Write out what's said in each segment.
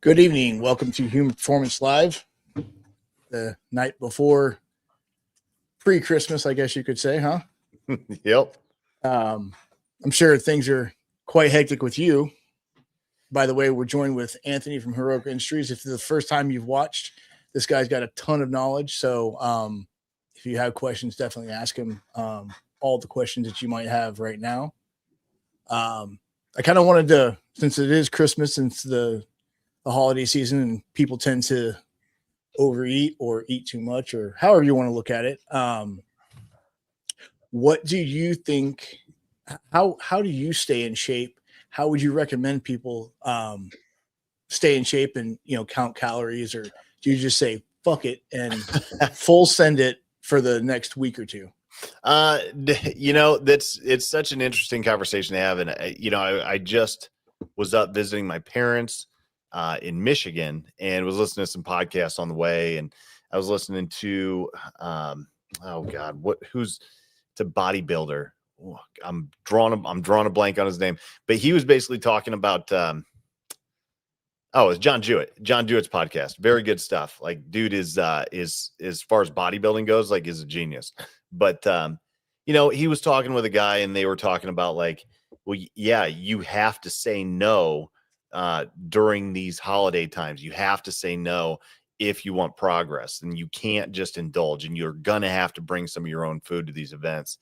Good evening. Welcome to Human Performance Live, the night before pre-Christmas, I guess you could say, huh? Yep. I'm sure things are quite hectic with you. By the way, we're joined with Anthony from Heroic Industries. If it's the first time you've watched, this guy's got a ton of knowledge. So if you have questions, definitely ask him all the questions that you might have right now. I kind of wanted to, since it is Christmas, since the holiday season and people tend to overeat or eat too much or however you want to look at it. What do you think? How do you stay in shape? How would you recommend people stay in shape and count calories, or do you just say fuck it and full send it for the next week or two? It's such an interesting conversation to have. And, I just was up visiting my parents in Michigan and was listening to some podcasts on the way. And I was listening to, who's a bodybuilder. Oh, I'm drawing a blank on his name, but he was basically talking about, it's John Jewett. John Jewett's podcast. Very good stuff. Like, dude is as far as bodybuilding goes, like, is a genius. But he was talking with a guy and they were talking about like, well, yeah, you have to say no during these holiday times. You have to say no if you want progress, and you can't just indulge, and you're gonna have to bring some of your own food to these events.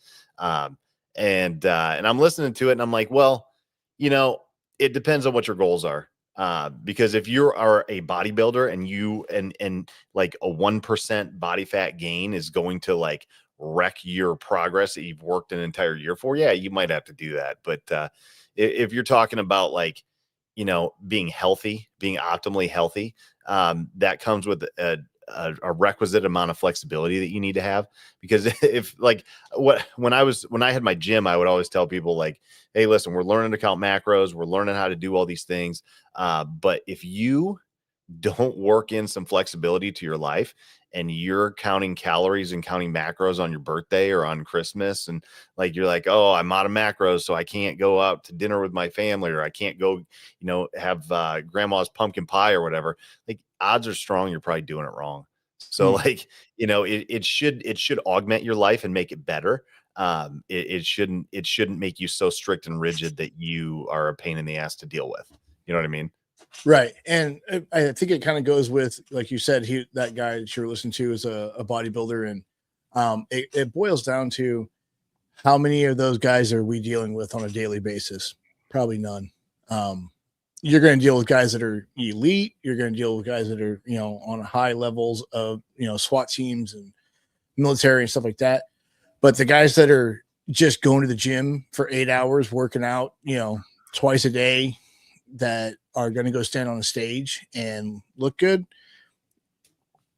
And I'm listening to it and I'm like, well, it depends on what your goals are. Because if you are a bodybuilder and you and like a 1% body fat gain is going to like wreck your progress that you've worked an entire year for, yeah, you might have to do that. But if you're talking about like, being healthy, being optimally healthy, that comes with a requisite amount of flexibility that you need to have. Because if like when I had my gym, I would always tell people like, hey, listen, we're learning to count macros. We're learning how to do all these things. But if you don't work in some flexibility to your life and you're counting calories and counting macros on your birthday or on Christmas, and like, you're like, oh, I'm out of macros, so I can't go out to dinner with my family, or I can't go, have grandma's pumpkin pie or whatever, like, odds are strong you're probably doing it wrong. So like, it should augment your life and make it better. It shouldn't make you so strict and rigid that you are a pain in the ass to deal with. You know what I mean? Right. And I think it kind of goes with, like you said, that guy that you're listening to is a bodybuilder. And it boils down to how many of those guys are we dealing with on a daily basis? Probably none. You're going to deal with guys that are elite. You're going to deal with guys that are, on high levels of, SWAT teams and military and stuff like that. But the guys that are just going to the gym for 8 hours, working out, twice a day, that are going to go stand on a stage and look good,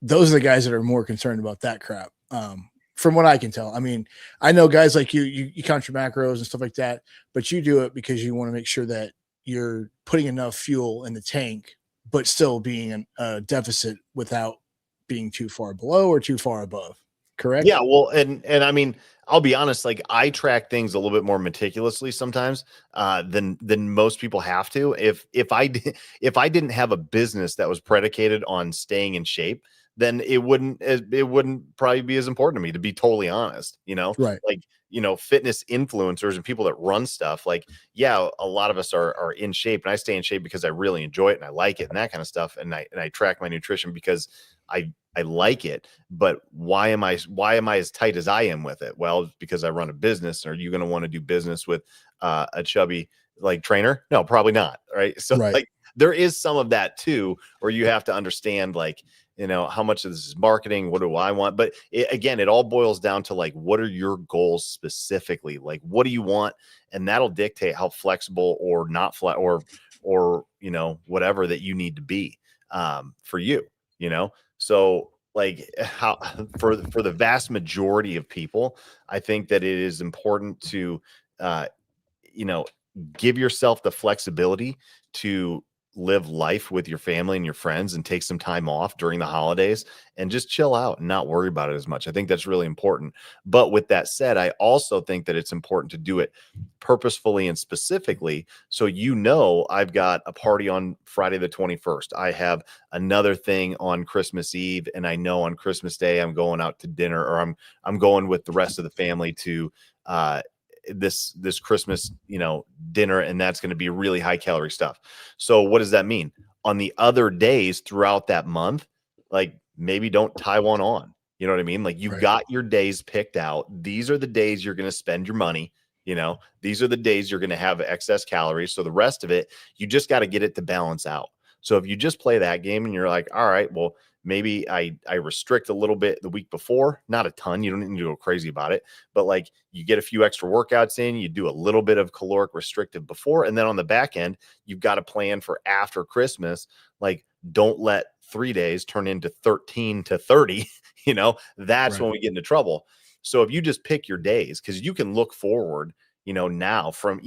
those are the guys that are more concerned about that crap. From what I can tell. I mean, I know guys like you count your macros and stuff like that, but you do it because you want to make sure that you're putting enough fuel in the tank, but still being in a deficit without being too far below or too far above. Correct? Yeah. Well, and I mean, I'll be honest, like, I track things a little bit more meticulously sometimes than most people have to. If I didn't have a business that was predicated on staying in shape, then it wouldn't probably be as important to me, to be totally honest. Right. Like, fitness influencers and people that run stuff, like, yeah, a lot of us are in shape, and I stay in shape because I really enjoy it and I like it and that kind of stuff. And I track my nutrition because I like it. But why am I as tight as I am with it? Well, because I run a business. Are you going to want to do business with a chubby like trainer? No, probably not. Right. So Right. like, there is some of that too, where you have to understand, like, how much of this is marketing? What do I want? But again, it all boils down to like, what are your goals specifically? Like, what do you want? And that'll dictate how flexible or not flat or whatever that you need to be for you. So like, how for the vast majority of people, I think that it is important to, uh, give yourself the flexibility to live life with your family and your friends and take some time off during the holidays and just chill out and not worry about it as much. I think that's really important. But with that said, I also think that it's important to do it purposefully and specifically. So, I've got a party on Friday the 21st. I have another thing on Christmas Eve, and I know on Christmas Day I'm going out to dinner, or I'm going with the rest of the family to this Christmas, dinner, and that's going to be really high calorie stuff. So what does that mean? On the other days throughout that month, like maybe don't tie one on. You know what I mean? Like you've Right. got your days picked out. These are the days you're going to spend your money. These are the days you're going to have excess calories. So the rest of it, you just got to get it to balance out. So if you just play that game and you're like, all right, well, maybe I restrict a little bit the week before, not a ton. You don't need to go crazy about it, but like you get a few extra workouts in, you do a little bit of caloric restrictive before, and then on the back end, you've got a plan for after Christmas. Like don't let 3 days turn into 13 to 30. That's Right. when we get into trouble. So if you just pick your days, because you can look forward, now from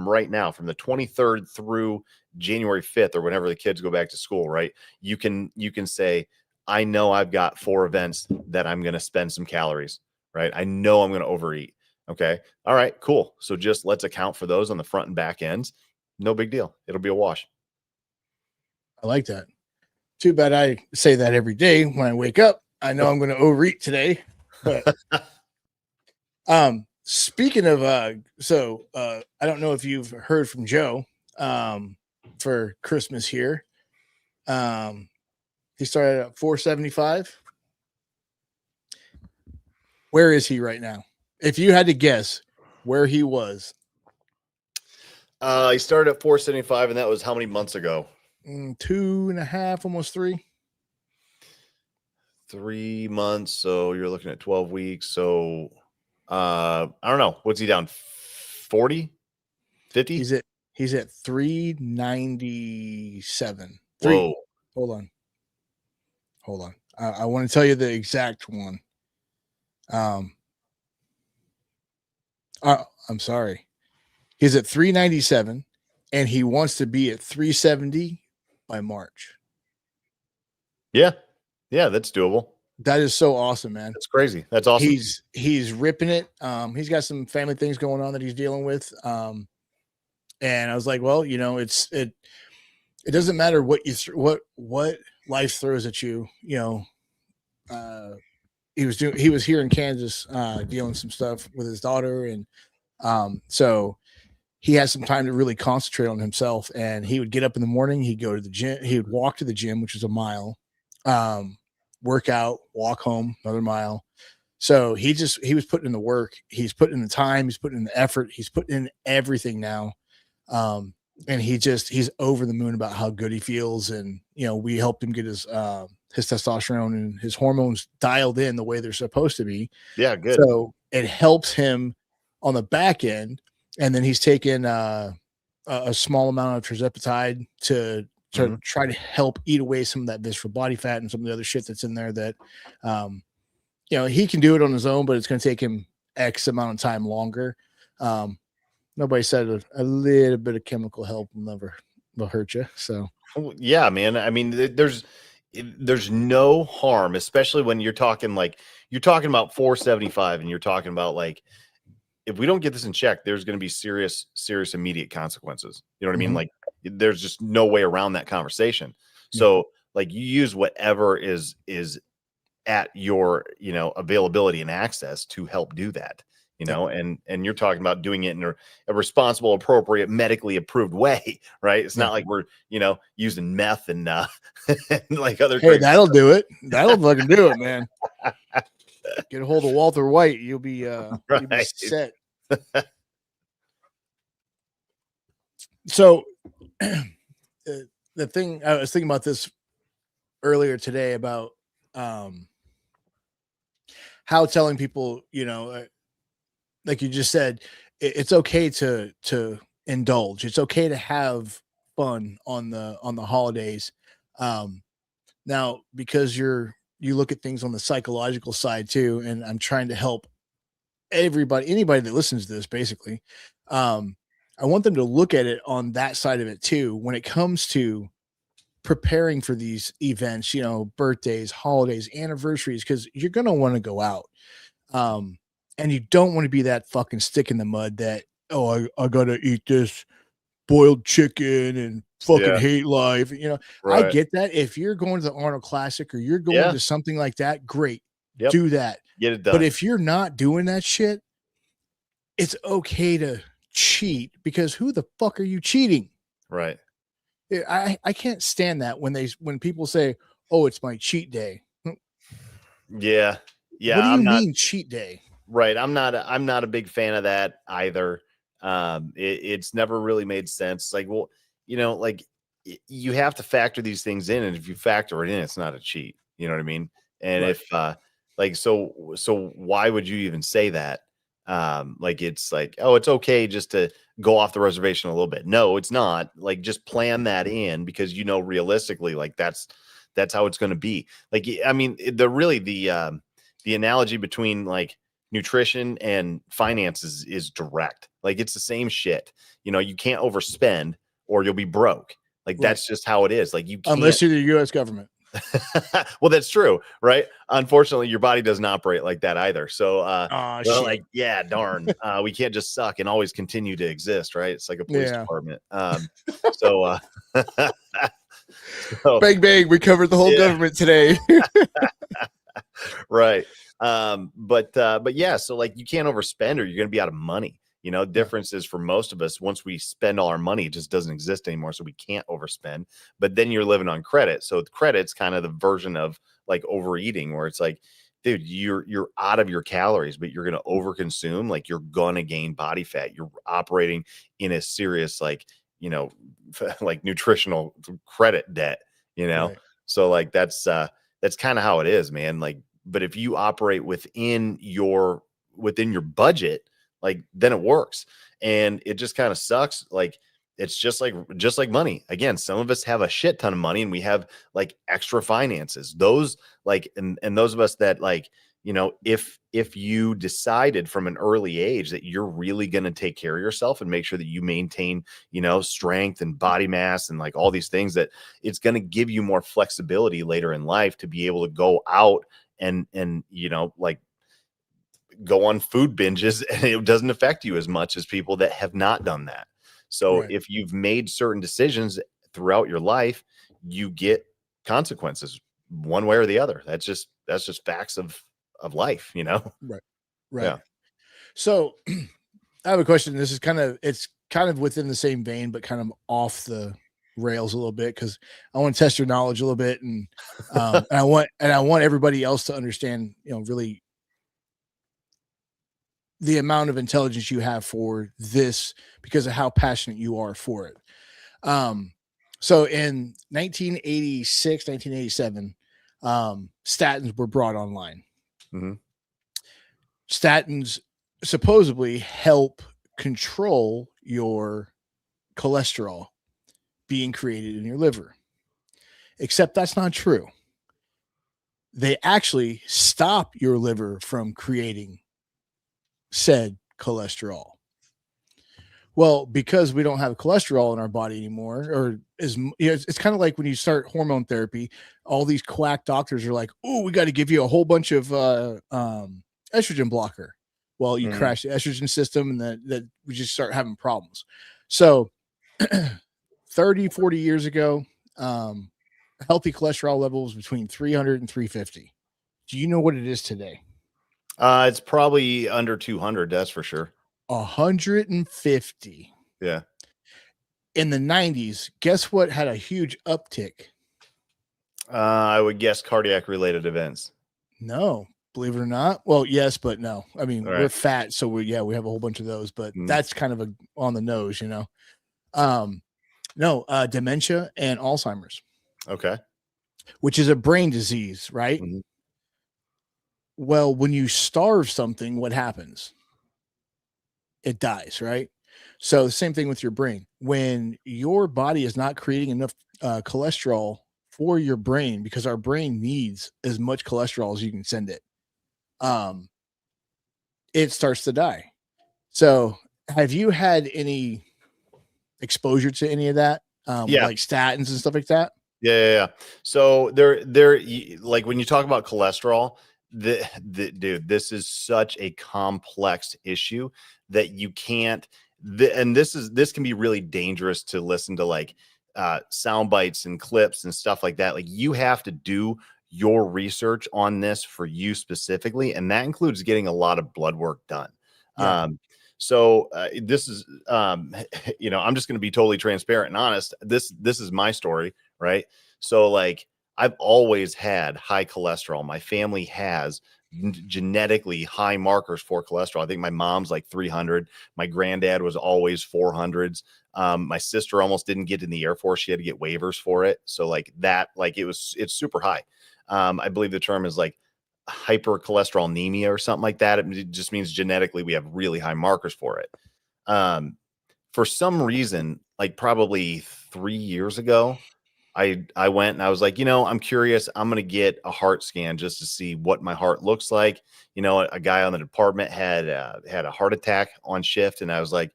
right now, from the 23rd through January 5th or whenever the kids go back to school, right? You can say, I know I've got 4 events that I'm going to spend some calories, right? I know I'm going to overeat. Okay. All right, cool. So just let's account for those on the front and back ends. No big deal. It'll be a wash. I like that. Too bad I say that every day when I wake up. I know I'm going to overeat today, but speaking of I don't know if you've heard from Joe for Christmas here. He started at 475. Where is he right now? If you had to guess where he was. He started at 475, and that was how many months ago? 2.5, almost 3. 3 months. So you're looking at 12 weeks. So I don't know. What's he down? 40? 50? He's at 397. Whoa. Hold on. I want to tell you the exact one. I'm sorry. He's at 397 and he wants to be at 370 by March. Yeah. Yeah, that's doable. That is so awesome, man. That's crazy. That's awesome. He's ripping it. He's got some family things going on that he's dealing with. And I was like, well, it doesn't matter what what life throws at you. He was here in Kansas dealing some stuff with his daughter, and so he had some time to really concentrate on himself. And he would get up in the morning, he'd go to the gym, he would walk to the gym, which is a mile, work out, walk home another mile. So he was putting in the work, he's putting in the time, he's putting in the effort, he's putting in everything now. And he's over the moon about how good he feels. And, we helped him get his testosterone and his hormones dialed in the way they're supposed to be. Yeah. Good. So it helps him on the back end. And then he's taken a small amount of tirzepatide to try to help eat away some of that visceral body fat and some of the other shit that's in there that, he can do it on his own, but it's going to take him X amount of time longer. Nobody said a little bit of chemical help will hurt you. So yeah, man. I mean, there's no harm, especially when you're talking about 475 and you're talking about like, if we don't get this in check, there's going to be serious immediate consequences. You know what I mean? Like there's just no way around that conversation. So like you use whatever is at your, availability and access to help do that, and you're talking about doing it in a responsible, appropriate, medically approved way, right? It's not like we're, using meth and like other. Hey, that'll do it. That'll fucking do it, man. Get a hold of Walter White. You'll be set. So the thing I was thinking about this earlier today about how telling people, like you just said, it's okay to indulge. It's okay to have fun on the holidays. Now, because you look at things on the psychological side too, and I'm trying to help anybody that listens to this, basically. I want them to look at it on that side of it too. When it comes to preparing for these events, you know, birthdays, holidays, anniversaries, because you're going to want to go out. And you don't want to be that fucking stick in the mud that, oh, I got to eat this boiled chicken and fucking Yeah. hate life. You know, I Right. get that. If you're going to the Arnold Classic or you're going Yeah. to something like that, great, Yep. do that. Get it But done. if you're not doing that shit, it's okay to cheat because who the fuck are you cheating? Right. I can't stand that when people say, "Oh, it's my cheat day." Yeah. Yeah. What do you I'm not mean cheat day? right. I'm not a big fan of that either. It's never really made sense. Like, well, you know, like you have to factor these things in, and if you factor it in, it's not a cheat. You know what I mean? And Right. if like so why would you even say that? Like it's like, oh, it's okay just to go off the reservation a little bit. No, it's not. Like just plan that in because you know realistically, like that's how it's going to be. Like I mean, the analogy between like nutrition and finances is direct. Like it's the same shit. You know, you can't overspend or you'll be broke. Like Right. that's just how it is. Like you can't. Unless you're the US government. Well, that's true, right? Unfortunately, your body doesn't operate like that either. So, Oh well, shit. like, yeah, darn, we can't just suck and always continue to exist, right? It's like a police Yeah. department. So, so Bang bang. We covered the whole yeah, government today. right. But yeah, so like you can't overspend or you're gonna be out of money. You know, Right. difference is for most of us, once we spend all our money, it just doesn't exist anymore. So we can't overspend. But then you're living on credit. So credit's kind of the version of like overeating, where it's like, dude, you're out of your calories, but you're gonna overconsume, like you're gonna gain body fat. You're operating in a serious, like, you know, like nutritional credit debt, you know. Right. So like that's kind of how it is, man. Like, but if you operate within your budget, like then it works. And it just kind of sucks. Like it's just like money. Again, some of us have a shit ton of money and we have like extra finances. Those like and those of us that like, you know, if you decided from an early age that you're really going to take care of yourself and make sure that you maintain, you know, strength and body mass and like all these things, that it's going to give you more flexibility later in life to be able to go out and you know, like go on food binges and it doesn't affect you as much as people that have not done that. So Right. if you've made certain decisions throughout your life, you get consequences one way or the other. That's just facts of life, you know? Right. Right. Yeah. So I have a question. This is it's kind of within the same vein, but kind of off the rails a little bit because I want to test your knowledge a little bit, and I want everybody else to understand, you know, really the amount of intelligence you have for this because of how passionate you are for it. Um, so in 1986, 1987, statins were brought online. Mhm. Statins supposedly help control your cholesterol being created in your liver. Except that's not true. They actually stop your liver from creating said cholesterol. Well, because we don't have cholesterol in our body anymore, or it's kind of like when you start hormone therapy, all these quack doctors are like, "Oh, we got to give you a whole bunch of estrogen blocker." Well, you Mhm. crash the estrogen system, and that we just start having problems. So, 30, 40 years ago, um, healthy cholesterol levels between 300 and 350. Do you know what it is today? It's probably under 200, that's for sure. 150. Yeah. In the 90s, guess what had a huge uptick? I would guess cardiac related events. No, believe it or not. Well, yes, but no. I mean, All we're right. fat, so we have a whole bunch of those, but Mhm. that's kind of a on the nose, you know. Um, no, dementia and Alzheimer's, Okay. which is a brain disease, right? Mhm. Well, when you starve something, what happens? It dies, right? So the same thing with your brain. When your body is not creating enough cholesterol for your brain, because our brain needs as much cholesterol as you can send it, um, it starts to die. So, have you had any exposure to any of that, Yeah. like statins and stuff like that? Yeah. So like when you talk about cholesterol, dude, this is such a complex issue that you can't. And this can be really dangerous to listen to, like sound bites and clips and stuff like that. Like you have to do your research on this for you specifically, and that includes getting a lot of blood work done. Yeah. So this is, I'm just going to be totally transparent and honest. This is my story, right? So like I've always had high cholesterol. My family has genetically high markers for cholesterol. I think my mom's like 300. My granddad was always 400s. My sister almost didn't get in the Air Force. She had to get waivers for it. So like that, like it's super high. I believe the term is like hypercholesterolemia or something like that. It just means genetically we have really high markers for it. For some reason, like probably 3 years ago, I went and I was like, I'm curious. I'm going to get a heart scan just to see what my heart looks like. A guy on the department had a heart attack on shift, and I was like,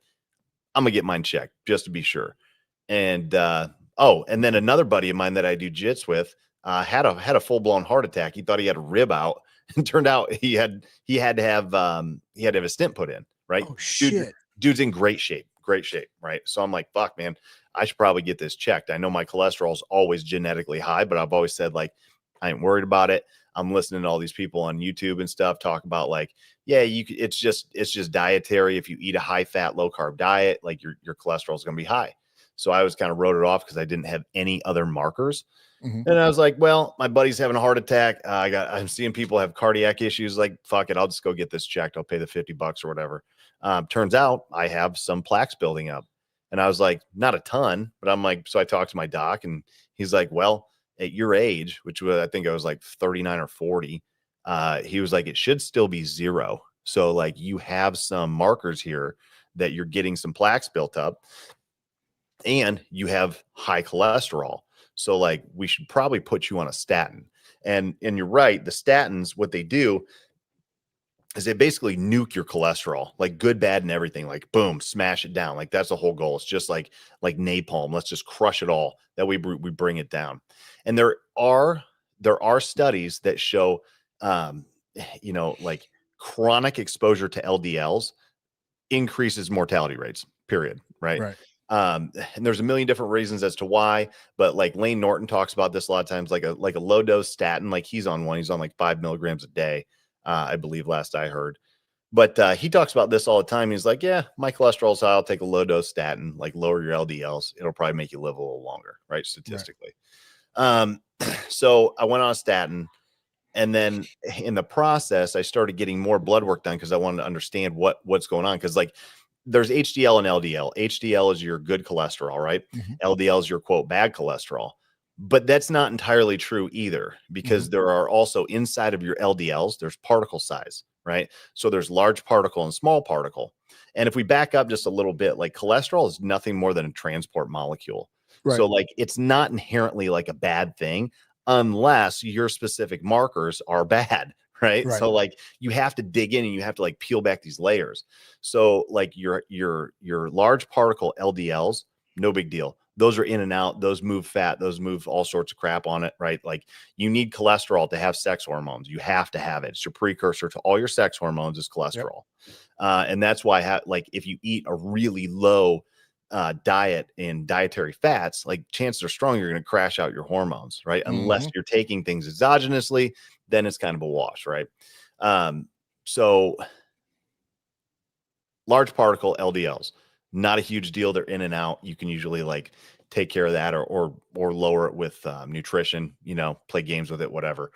I'm gonna get mine checked just to be sure. And and then another buddy of mine that I do jits with had a full blown heart attack. He thought he had a rib out, and turned out he had to have a stent put in. Right, Oh shit. dude's in great shape, right? So I'm like, fuck, man, I should probably get this checked. I know my cholesterol's always genetically high, but I've always said like I ain't worried about it. I'm listening to all these people on YouTube and stuff talk about like, yeah, it's just dietary. If you eat a high fat, low carb diet, like your cholesterol is going to be high. So I was kind of wrote it off because I didn't have any other markers. Mhm. And I was like, well, my buddy's having a heart attack. I'm seeing people have cardiac issues. Like, fuck it, I'll just go get this checked. I'll pay the $50 or whatever. Turns out I have some plaques building up. And I was like, not a ton, but I'm like, so I talked to my doc, and he's like, well, at your age, which was, I think I was like 39 or 40, he was like, it should still be 0. So like you have some markers here that you're getting some plaques built up, and you have high cholesterol. So like we should probably put you on a statin. And you're right, the statins, what they do is they basically nuke your cholesterol, like good, bad, and everything. Like boom, smash it down. Like that's the whole goal. It's just like napalm. Let's just crush it all. That we bring it down. And there are studies that show, like chronic exposure to LDLs increases mortality rates. Period. Right. Right. And there's a million different reasons as to why, but like Lane Norton talks about this a lot of times, like a low dose statin. Like he's on like 5 milligrams a day. I believe last I heard, but he talks about this all the time. He's like, yeah, my cholesterol's high. I'll take a low dose statin, like lower your LDLs. It'll probably make you live a little longer, right? Statistically. Right. So I went on a statin, and then in the process, I started getting more blood work done because I wanted to understand what's going on. Cause like there's HDL and LDL. HDL is your good cholesterol, right? Mhm. LDL is your quote bad cholesterol. But that's not entirely true either, because there are also inside of your LDLs, there's particle size, right? So there's large particle and small particle. And if we back up just a little bit, like cholesterol is nothing more than a transport molecule. Right. So like it's not inherently like a bad thing unless your specific markers are bad, right? Right. So like you have to dig in and you have to like peel back these layers. So like your large particle LDLs, no big deal. Those are in and out. Those move fat. Those move all sorts of crap on it, right? Like you need cholesterol to have sex hormones. You have to have it. It's your precursor to all your sex hormones is cholesterol. Yep. And that's why like if you eat a really low diet in dietary fats, like chances are strong you're going to crash out your hormones, right? Unless you're taking things exogenously, then it's kind of a wash, right? So large particle LDLs, not a huge deal. They're in and out. You can usually like take care of that or lower it with nutrition, play games with it, whatever.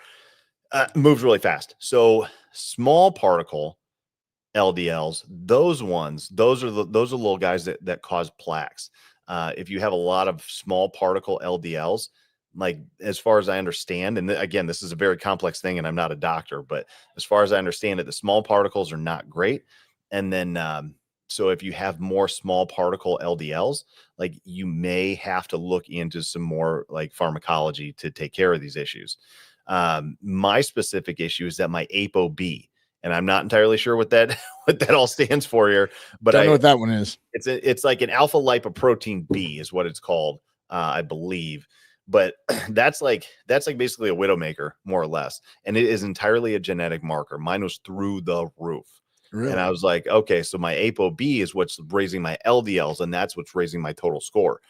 Moves really fast. So small particle LDLs, those are the little guys that cause plaques. If you have a lot of small particle LDLs, like as far as I understand, and again, this is a very complex thing and I'm not a doctor, but as far as I understand it, the small particles are not great. And then, so if you have more small particle LDLs, like you may have to look into some more like pharmacology to take care of these issues. My specific issue is that my ApoB, and I'm not entirely sure what that all stands for here, but Don't know what that one is. It's like an alpha lipoprotein B is what it's called, I believe. but that's like basically a widowmaker, more or less. And it is entirely a genetic marker. Mine was through the roof. Really? And I was like, okay, so my ApoB is what's raising my LDLs, and that's what's raising my total score.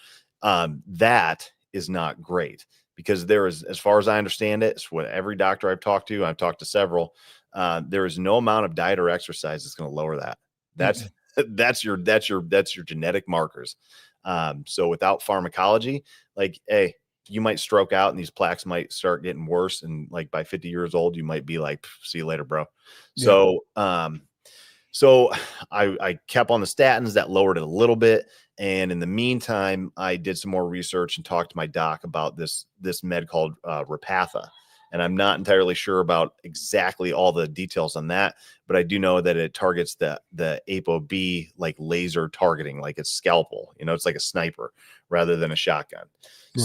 That is not great, because there is, as far as I understand it, it's what every doctor I've talked to several, there is no amount of diet or exercise that's going to lower that. That's that's your genetic markers. So without pharmacology, like, hey, you might stroke out and these plaques might start getting worse, and like by 50 years old, you might be like, see you later, bro. Yeah. So I kept on the statins. That lowered it a little bit. And in the meantime, I did some more research and talked to my doc about this med called Repatha. And I'm not entirely sure about exactly all the details on that, but I do know that it targets the ApoB like laser targeting, like it's scalpel. You know, it's like a sniper rather than a shotgun. Right.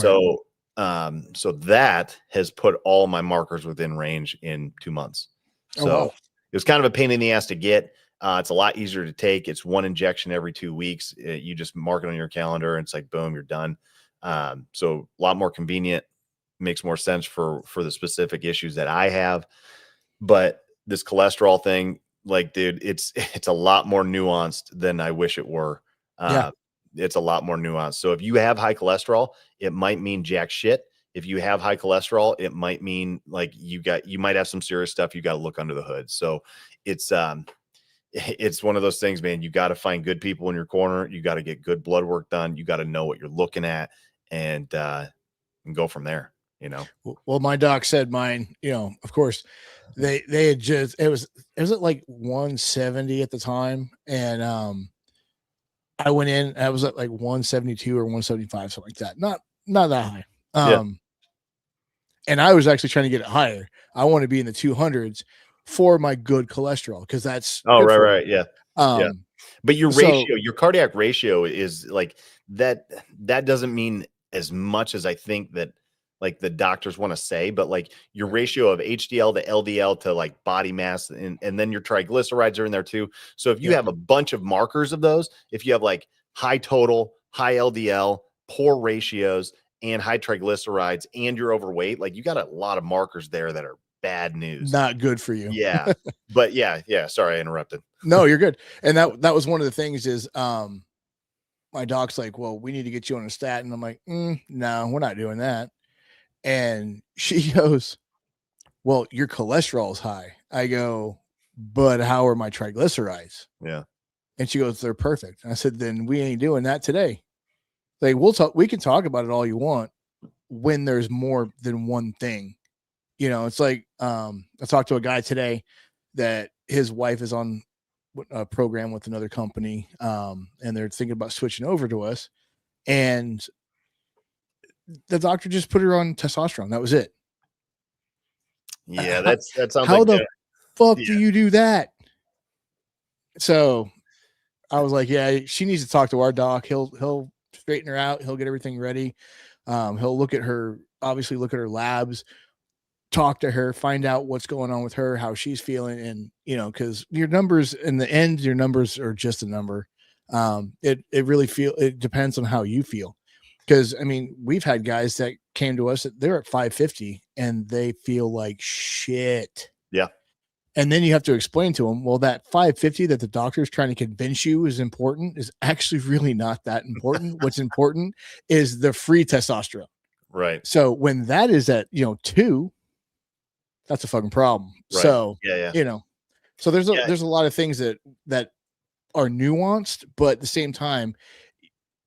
So that has put all my markers within range in 2 months. So wow. it was kind of a pain in the ass to get. It's a lot easier to take. It's one injection every 2 weeks. You just mark it on your calendar, and it's like, boom, you're done. So a lot more convenient, makes more sense for the specific issues that I have. But this cholesterol thing, like, dude, it's a lot more nuanced than I wish it were. Yeah. It's a lot more nuanced. So if you have high cholesterol, it might mean jack shit. If you have high cholesterol, it might mean like you might have some serious stuff you got to look under the hood. So it's one of those things, man. You got to find good people in your corner. You got to get good blood work done. You got to know what you're looking at, and go from there, you know? Well, my doc said mine, you know, of course they had just, it was at like 170 at the time. And, I went in, I was at like 172 or 175, something like that. Not that high. And I was actually trying to get it higher. I want to be in the 200s for my good cholesterol, because that's right. Yeah. Yeah. But your so- ratio, your cardiac ratio is like that doesn't mean as much as I think that like the doctors want to say, but like your ratio of HDL to LDL to like body mass, and then your triglycerides are in there too. So if you have a bunch of markers of those, if you have like high total, high LDL, poor ratios, and high triglycerides, and you're overweight, like you got a lot of markers there that are bad news. Not good for you. Yeah. But yeah. Sorry, I interrupted. No, you're good. And that was one of the things is, my doc's like, well, we need to get you on a statin. I'm like, no, we're not doing that. And she goes, well, your cholesterol is high. I go, but how are my triglycerides? Yeah. And she goes, they're perfect. I said, then we ain't doing that today. Like, we can talk about it all you want when there's more than one thing. You know, it's like, I talked to a guy today that his wife is on a program with another company, and they're thinking about switching over to us. And the doctor just put her on testosterone. That was it. Yeah, that sounds how like the fuck do you do that? So I was like, yeah, she needs to talk to our doc. He'll straighten her out. He'll get everything ready. He'll look at her labs, talk to her, find out what's going on with her, how she's feeling. And, you know, because your numbers in the end, your numbers are just a number. It depends on how you feel. Because, I mean, we've had guys that came to us, they're at 550 and they feel like shit. Yeah. And then you have to explain to them, well, that 550 that the doctor is trying to convince you is important is actually really not that important. What's important is the free testosterone. Right. So when that is at, 2, that's a fucking problem. Right. So, yeah. So there's a lot of things that are nuanced, but at the same time,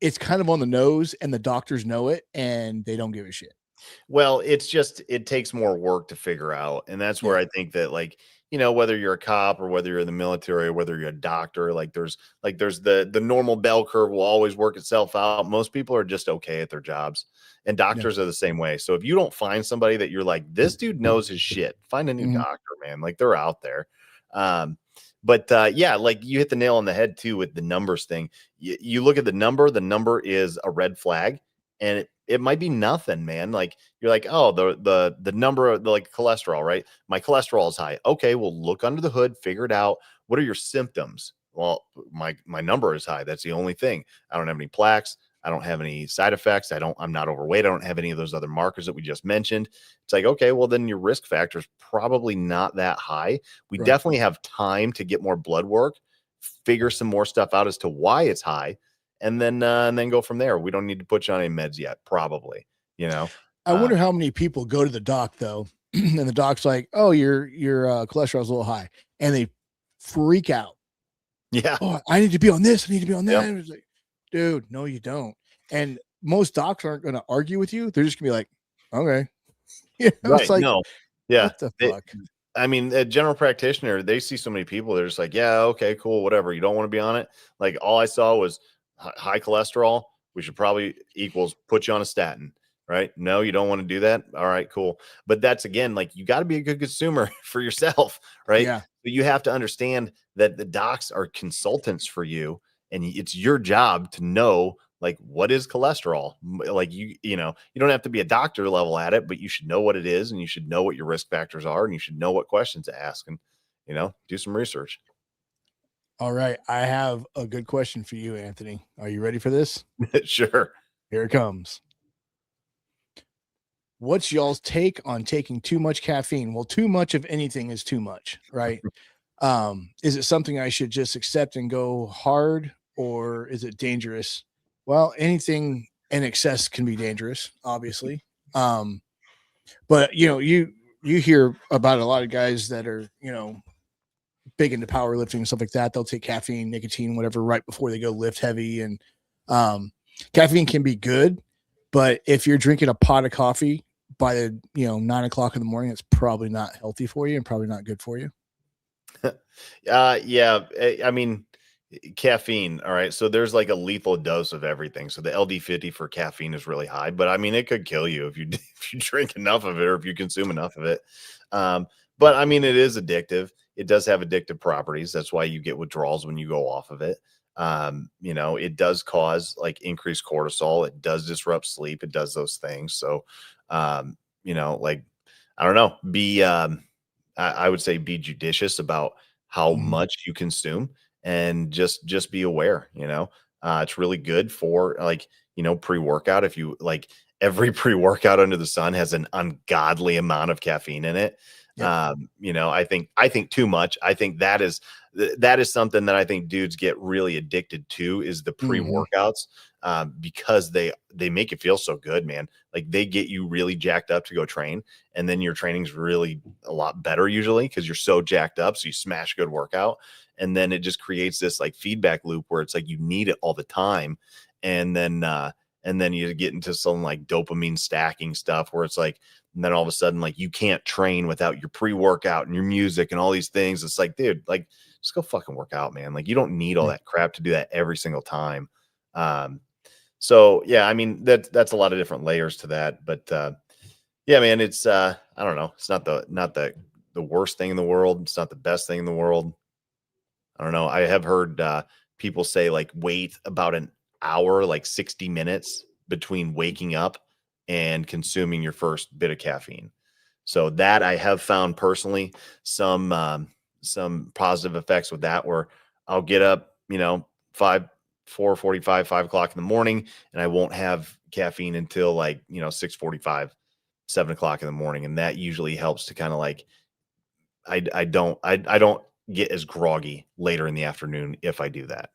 it's kind of on the nose, and the doctors know it and they don't give a shit. Well, it takes more work to figure out. And that's where I think that, like, you know, whether you're a cop or whether you're in the military or whether you're a doctor, there's the normal bell curve will always work itself out. Most people are just okay at their jobs, and doctors are the same way. So if you don't find somebody that you're like, this dude knows his shit, find a new doctor, man. Like, they're out there. But like you hit the nail on the head too with the numbers thing. You look at the number is a red flag, and it might be nothing, man. Like, you're like, oh, the number of like cholesterol, right? My cholesterol is high. Okay, well, look under the hood, figure it out. What are your symptoms? Well, my number is high. That's the only thing. I don't have any plaques. I don't have any side effects. I'm not overweight. I don't have any of those other markers that we just mentioned. It's like, okay, well, then your risk factor is probably not that high. We Right. definitely have time to get more blood work, figure some more stuff out as to why it's high, and then go from there. We don't need to put you on any meds yet, probably, you know. I wonder how many people go to the doc though, and the doc's like, "Oh, your cholesterol's a little high," and they freak out. Yeah. Oh, I need to be on this. I need to be on that. Yep. And it's like, dude, no, you don't. And most docs aren't going to argue with you. They're just gonna be like, okay, Right. It's like, No. Yeah. what the They- fuck? I mean, a general practitioner, they see so many people, they're just like, yeah, okay, cool, whatever. You don't want to be on it. Like all I saw was high cholesterol. We should probably equals put you on a statin, right? No, you don't want to do that. All right, cool. But that's again, like you got to be a good consumer for yourself, right? Yeah. But you have to understand that the docs are consultants for you, and it's your job to know like what is cholesterol. Like you know, you don't have to be a doctor level at it, but you should know what it is, and you should know what your risk factors are, and you should know what questions to ask, and you know, do some research. All right. I have a good question for you, Anthony. Are you ready for this? Sure. Here it comes. What's y'all's take on taking too much caffeine? Well, too much of anything is too much, right? Is it something I should just accept and go hard, or is it dangerous? Well, anything in excess can be dangerous, obviously. But you hear about a lot of guys that are, big into powerlifting and stuff like that. They'll take caffeine, nicotine, whatever, right before they go lift heavy. And caffeine can be good, but if you're drinking a pot of coffee by the 9 o'clock in the morning, it's probably not healthy for you and probably not good for you. Yeah. I mean, caffeine. All right. So there's like a lethal dose of everything. So the LD50 for caffeine is really high, but I mean, it could kill you if you if you drink enough of it or if you consume enough of it. But I mean, it is addictive. It does have addictive properties. That's why you get withdrawals when you go off of it. It does cause like increased cortisol. It does disrupt sleep. It does those things. So, like, I don't know, I would say be judicious about how much you consume and just be aware, it's really good for like, pre-workout. If you like every pre-workout under the sun has an ungodly amount of caffeine in it. Yep. I think too much. I think that is something that I think dudes get really addicted to is the pre-workouts, because they make you feel so good, man. Like they get you really jacked up to go train, and then your training's really a lot better usually because you're so jacked up. So you smash a good workout, and then it just creates this like feedback loop where it's like you need it all the time, and then you get into some like dopamine stacking stuff where it's like, and then all of a sudden, like you can't train without your pre-workout and your music and all these things. It's like, dude, like just go fucking work out, man. Like you don't need all that crap to do that every single time. So yeah, I mean, that's a lot of different layers to that, but, yeah, man, it's, I don't know. It's not the worst thing in the world. It's not the best thing in the world. I don't know. I have heard, people say like wait about an hour, like 60 minutes between waking up and consuming your first bit of caffeine. So that I have found personally some positive effects with that, where I'll get up, 4:45, 5 o'clock in the morning, and I won't have caffeine until like, 6:45, 7 o'clock in the morning. And that usually helps to kind of like, I don't get as groggy later in the afternoon if I do that.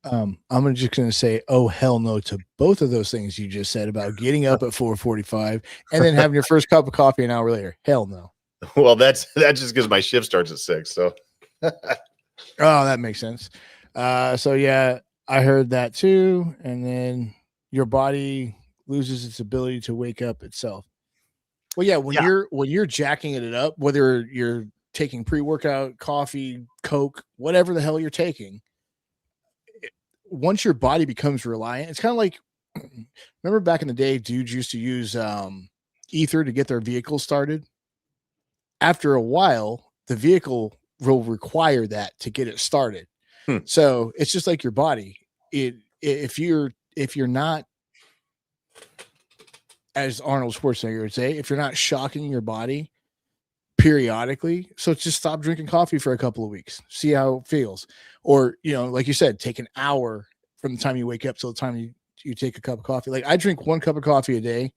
I'm just going to say, oh, hell no to both of those things you just said about getting up at 4:45 and then having your first cup of coffee an hour later. Hell no. Well, that's just because my shift starts at 6. So, oh, that makes sense. So yeah, I heard that too. And then your body loses its ability to wake up itself. Well, yeah, when you're jacking it up, whether you're taking pre-workout, coffee, Coke, whatever the hell you're taking, once your body becomes reliant, it's kind of like, remember back in the day, dudes used to use ether to get their vehicle started. After a while, the vehicle will require that to get it started. So it's just like your body. If you're not, as Arnold Schwarzenegger would say, if you're not shocking your body periodically, so just stop drinking coffee for a couple of weeks, see how it feels. Or, like you said, take an hour from the time you wake up till the time you take a cup of coffee. Like I drink 1 cup of coffee a day,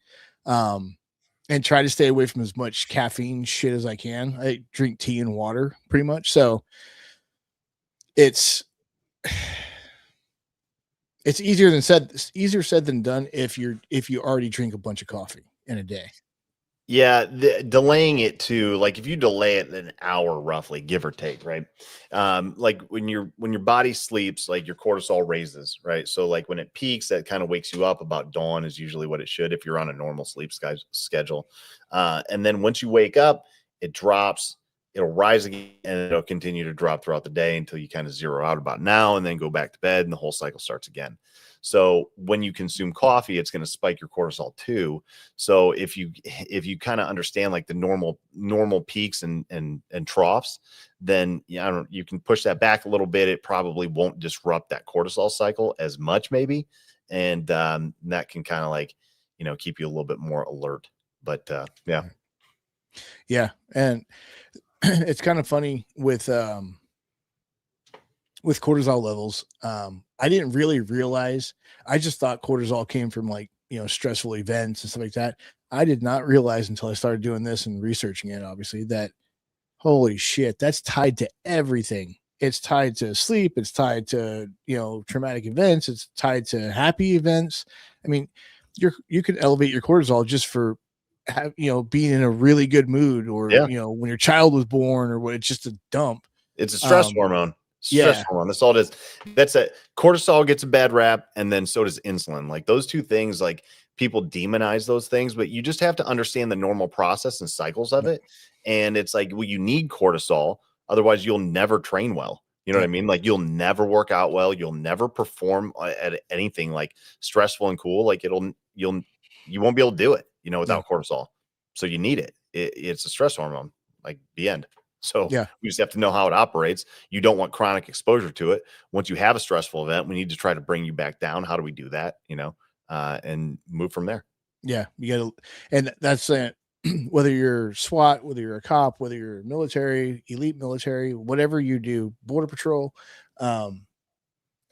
and try to stay away from as much caffeine shit as I can. I drink tea and water pretty much. So it's easier said than done if you already drink a bunch of coffee in a day. Yeah, delaying it to like if you delay it an hour roughly, give or take, right? Like when your body sleeps, like your cortisol raises, right? So like when it peaks, that kind of wakes you up about dawn is usually what it should if you're on a normal sleep schedule. And then once you wake up, it drops, it'll rise again, and it'll continue to drop throughout the day until you kind of zero out about now, and then go back to bed, and the whole cycle starts again. So when you consume coffee, it's going to spike your cortisol too. So if you kind of understand like the normal peaks and troughs, then you can push that back a little bit. It probably won't disrupt that cortisol cycle as much, maybe, and that can kind of like keep you a little bit more alert. But yeah, and it's kind of funny with cortisol levels. I didn't really realize. I just thought cortisol came from like, stressful events and stuff like that. I did not realize until I started doing this and researching it, obviously, that holy shit, that's tied to everything. It's tied to sleep. It's tied to, traumatic events. It's tied to happy events. I mean, you can elevate your cortisol just for being in a really good mood, or, when your child was born, or what, it's just a dump. It's a stress hormone. Yeah. Hormone. That's all it is. That's it. Cortisol gets a bad rap, and then so does insulin. Like those two things, like people demonize those things, but you just have to understand the normal process and cycles of it. And it's like, well, you need cortisol, otherwise you'll never train well. You know what I mean? Like you'll never work out well. You'll never perform at anything like stressful and cool. Like you won't be able to do it, without cortisol. So you need it. It's a stress hormone. Like the end. So we just have to know how it operates. You don't want chronic exposure to it. Once you have a stressful event, we need to try to bring you back down. How do we do that? And move from there. Yeah, you got to, and that's whether you're SWAT, whether you're a cop, whether you're military, elite military, whatever you do, border patrol. I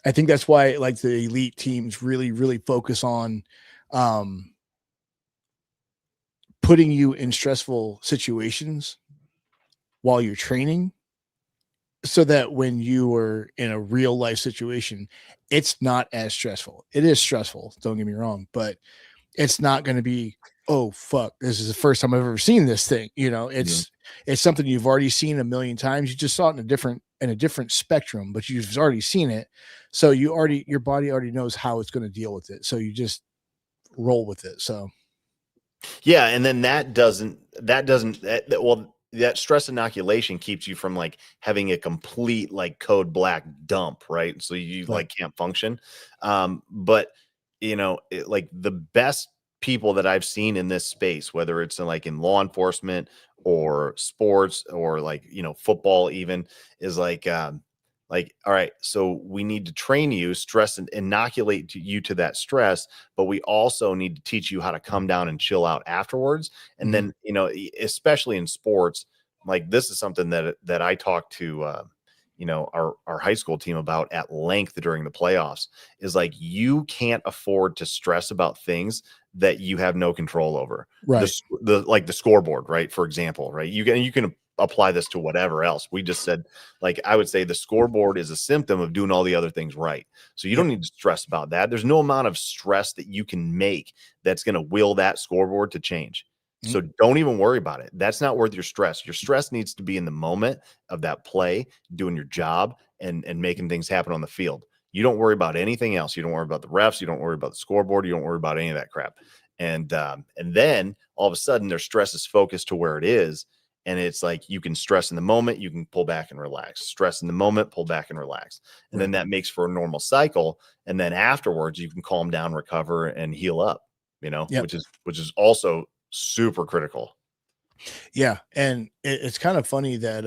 think that's why like the elite teams really, really focus on putting you in stressful situations while you're training, so that when you are in a real life situation, it's not as stressful. It is stressful, don't get me wrong, but it's not going to be, oh fuck, this is the first time I've ever seen this thing. It's something you've already seen a million times. You just saw it in a different spectrum, but you've already seen it. So your body already knows how it's going to deal with it. So you just roll with it. So yeah. And then that stress inoculation keeps you from like having a complete like code black dump, right? So you like can't function. But like the best people that I've seen in this space, whether it's in law enforcement or sports or football, even, is like, all right, so we need to train you, stress and inoculate you to that stress, but we also need to teach you how to come down and chill out afterwards. And then, especially in sports, like this is something that I talked to, our high school team about at length during the playoffs, is like, you can't afford to stress about things that you have no control over. Right. The scoreboard, right? For example, right? You can apply this to whatever else. We just said, like, I would say the scoreboard is a symptom of doing all the other things right. So you don't need to stress about that. There's no amount of stress that you can make that's going to will that scoreboard to change. So don't even worry about it. That's not worth your stress. Your stress needs to be in the moment of that play, doing your job and making things happen on the field. You don't worry about anything else. You don't worry about the refs. You don't worry about the scoreboard. You don't worry about any of that crap. And then all of a sudden their stress is focused to where it is. And it's like, you can stress in the moment, you can pull back and relax. Stress in the moment, pull back and relax. And then that makes for a normal cycle. And then afterwards you can calm down, recover, and heal up, which is also super critical. Yeah. And it's kind of funny that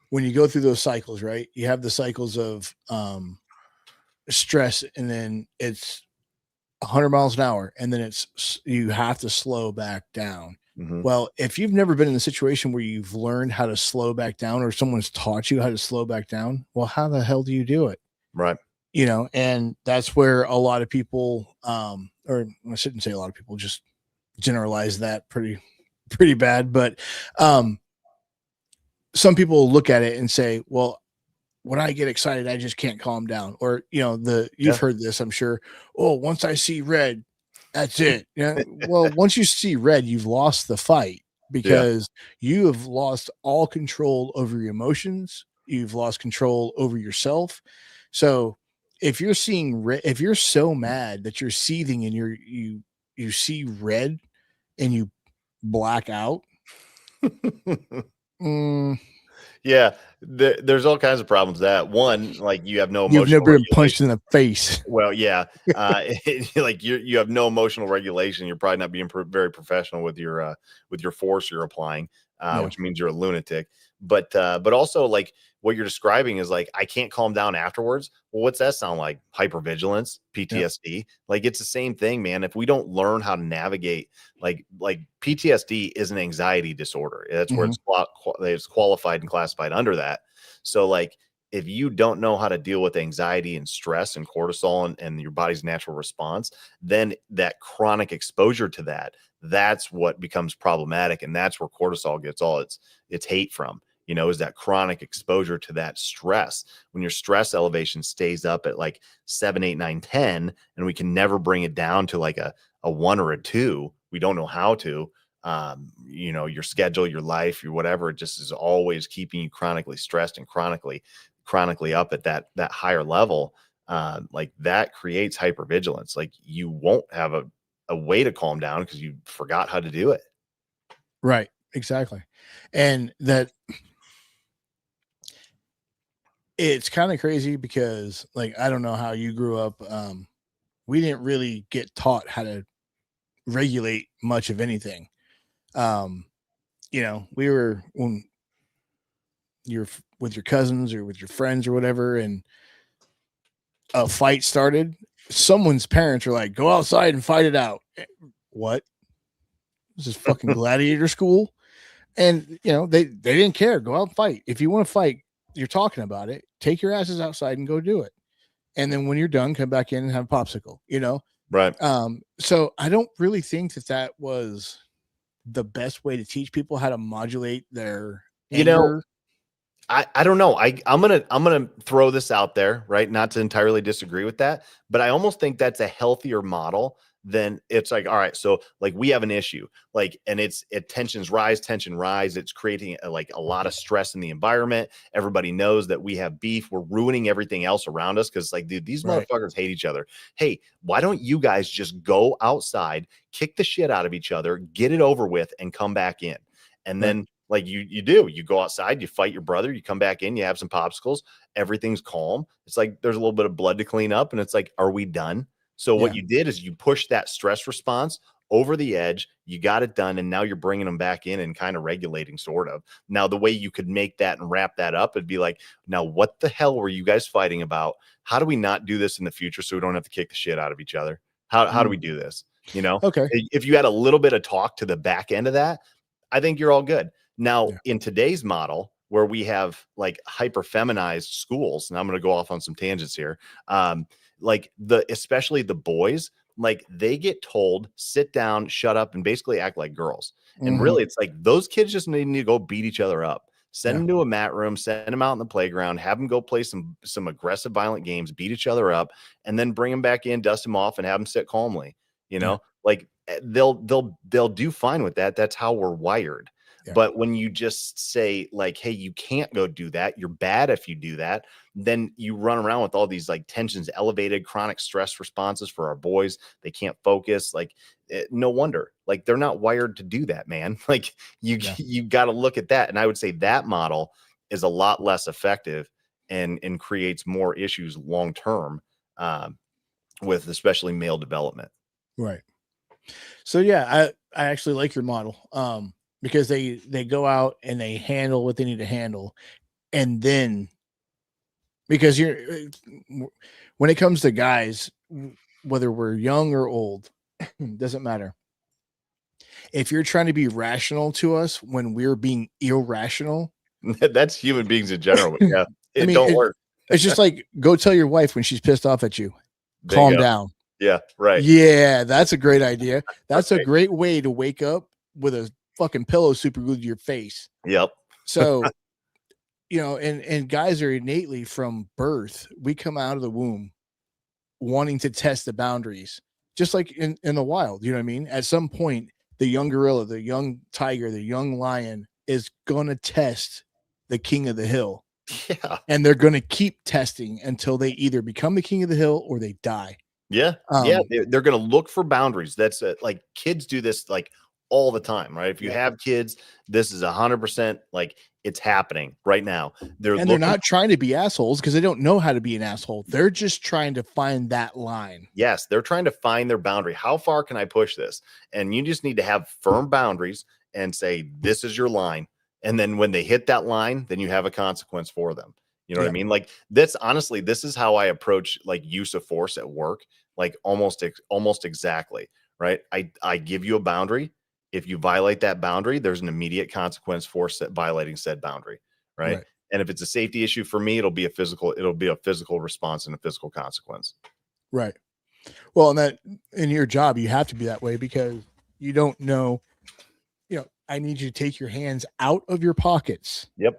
when you go through those cycles, right, you have the cycles of stress, and then it's 100 miles an hour, and then you have to slow back down. Well, if you've never been in a situation where you've learned how to slow back down, or someone's taught you how to slow back down, well, how the hell do you do it? Right. and that's where a lot of people, or I shouldn't say a lot of people, just generalize that pretty bad. But some people look at it and say, well, when I get excited, I just can't calm down. Or, you've heard this, I'm sure. Oh, once I see red, that's it. Yeah. Well, once you see red, you've lost the fight Yeah. because you have lost all control over your emotions. You've lost control over yourself. So if you're seeing red, if you're so mad that you're seething and you see red and you black out, mm, Yeah, there's all kinds of problems with that. One, like you have no you've emotional never been punched regulation. in the face. Well, yeah, like you have no emotional regulation. You're probably not being very professional with your force you're applying, Yeah. which means you're a lunatic. But also like what you're describing is like I can't calm down afterwards. Well, what's that sound like? Hypervigilance, Yep. PTSD. Like it's the same thing, man. If we don't learn how to navigate, like PTSD is an anxiety disorder. That's where Mhm. it's qualified and classified under that. So like if you don't know how to deal with anxiety and stress and cortisol and your body's natural response, then that chronic exposure to that's what becomes problematic. And that's where cortisol gets all its hate from, is that chronic exposure to that stress. When your stress elevation stays up at like 7, 8, 9, 10, and we can never bring it down to like a 1 or a 2, we don't know how to. Your schedule, your life, your whatever, it just is always keeping you chronically stressed and chronically up at that higher level. Like that creates hypervigilance. Like you won't have a way to calm down because you forgot how to do it. Right. Exactly. And that it's kind of crazy because like I don't know how you grew up. We didn't really get taught how to regulate much of anything. Um, we were when you're with your cousins or with your friends or whatever, and a fight started, someone's parents are like, go outside and fight it out. What? This is fucking gladiator school. And they didn't care. Go out and fight. If you want to fight, you're talking about it. Take your asses outside and go do it. And then when you're done, come back in and have a popsicle. Right. So I don't really think that was the best way to teach people how to modulate their anger. I don't know. I'm gonna throw this out there, right? Not to entirely disagree with that, but I almost think that's a healthier model than it's like, all right, so like we have an issue, like, and tension rise. It's creating like a lot of stress in the environment. Everybody knows that we have beef. We're ruining everything else around us because, like, dude, these Right. motherfuckers hate each other. Hey, why don't you guys just go outside, kick the shit out of each other, get it over with, and come back in? And Right. then like you go outside, you fight your brother, you come back in, you have some popsicles, everything's calm. It's like there's a little bit of blood to clean up, and it's like, are we done? So what Yeah. you did is you pushed that stress response over the edge, you got it done, and now you're bringing them back in and kind of regulating, sort of. Now the way you could make that and wrap that up, it'd be like, now what the hell were you guys fighting about? How do we not do this in the future so we don't have to kick the shit out of each other? How do we do this? Okay. If you had a little bit of talk to the back end of that, I think you're all good. Now, Yeah. in today's model, where we have like hyper feminized schools, and I'm going to go off on some tangents here, like especially the boys, like they get told, sit down, shut up, and basically act like girls. And Mhm. really, it's like those kids just need to go beat each other up. Send Yeah. them to a mat room, send them out in the playground, have them go play some aggressive, violent games, beat each other up, and then bring them back in, dust them off, and have them sit calmly. Yeah. Like they'll do fine with that. That's how we're wired. Yeah. But when you just say like, hey, you can't go do that, you're bad if you do that, then you run around with all these like tensions, elevated chronic stress responses for our boys. They can't focus. Like, no wonder, like they're not wired to do that, man. Like Yeah. you got to look at that. And I would say that model is a lot less effective and creates more issues long term, with especially male development. Right. So yeah, I actually like your model. Because they go out and they handle what they need to handle, and then because when it comes to guys, whether we're young or old, doesn't matter. If you're trying to be rational to us when we're being irrational, That's human beings in general. But yeah, I it mean, don't work. It's just like, go tell your wife when she's pissed off at you, calm Bingo. down. Yeah, right. Yeah, that's a great idea. That's a Right. great way to wake up with a fucking pillow super glued to your face. Yep. So, and guys are innately from birth, we come out of the womb wanting to test the boundaries, just like in the wild. You know what I mean? At some point, the young gorilla, the young tiger, the young lion is gonna test the king of the hill, Yeah. and they're gonna keep testing until they either become the king of the hill or they die. Yeah. Yeah. They're going to look for boundaries. That's like kids do this like all the time, right? If you Yeah. have kids, this is 100% like it's happening right now. They're And they're looking. not trying to be assholes because they don't know how to be an asshole. They're just trying to find that line. Yes, they're trying to find their boundary. How far can I push this? And you just need to have firm boundaries and say, this is your line. And then when they hit that line, then you have a consequence for them. You know what I Yeah. mean? Like that's honestly, this is how I approach like use of force at work, like almost exactly, right? I give you a boundary. If you violate that boundary, there's an immediate consequence for violating said boundary, right? Right. And if it's a safety issue for me, it'll be a physical response and a physical consequence. Right. Well, and that in your job, you have to be that way because you don't know, I need you to take your hands out of your pockets. Yep.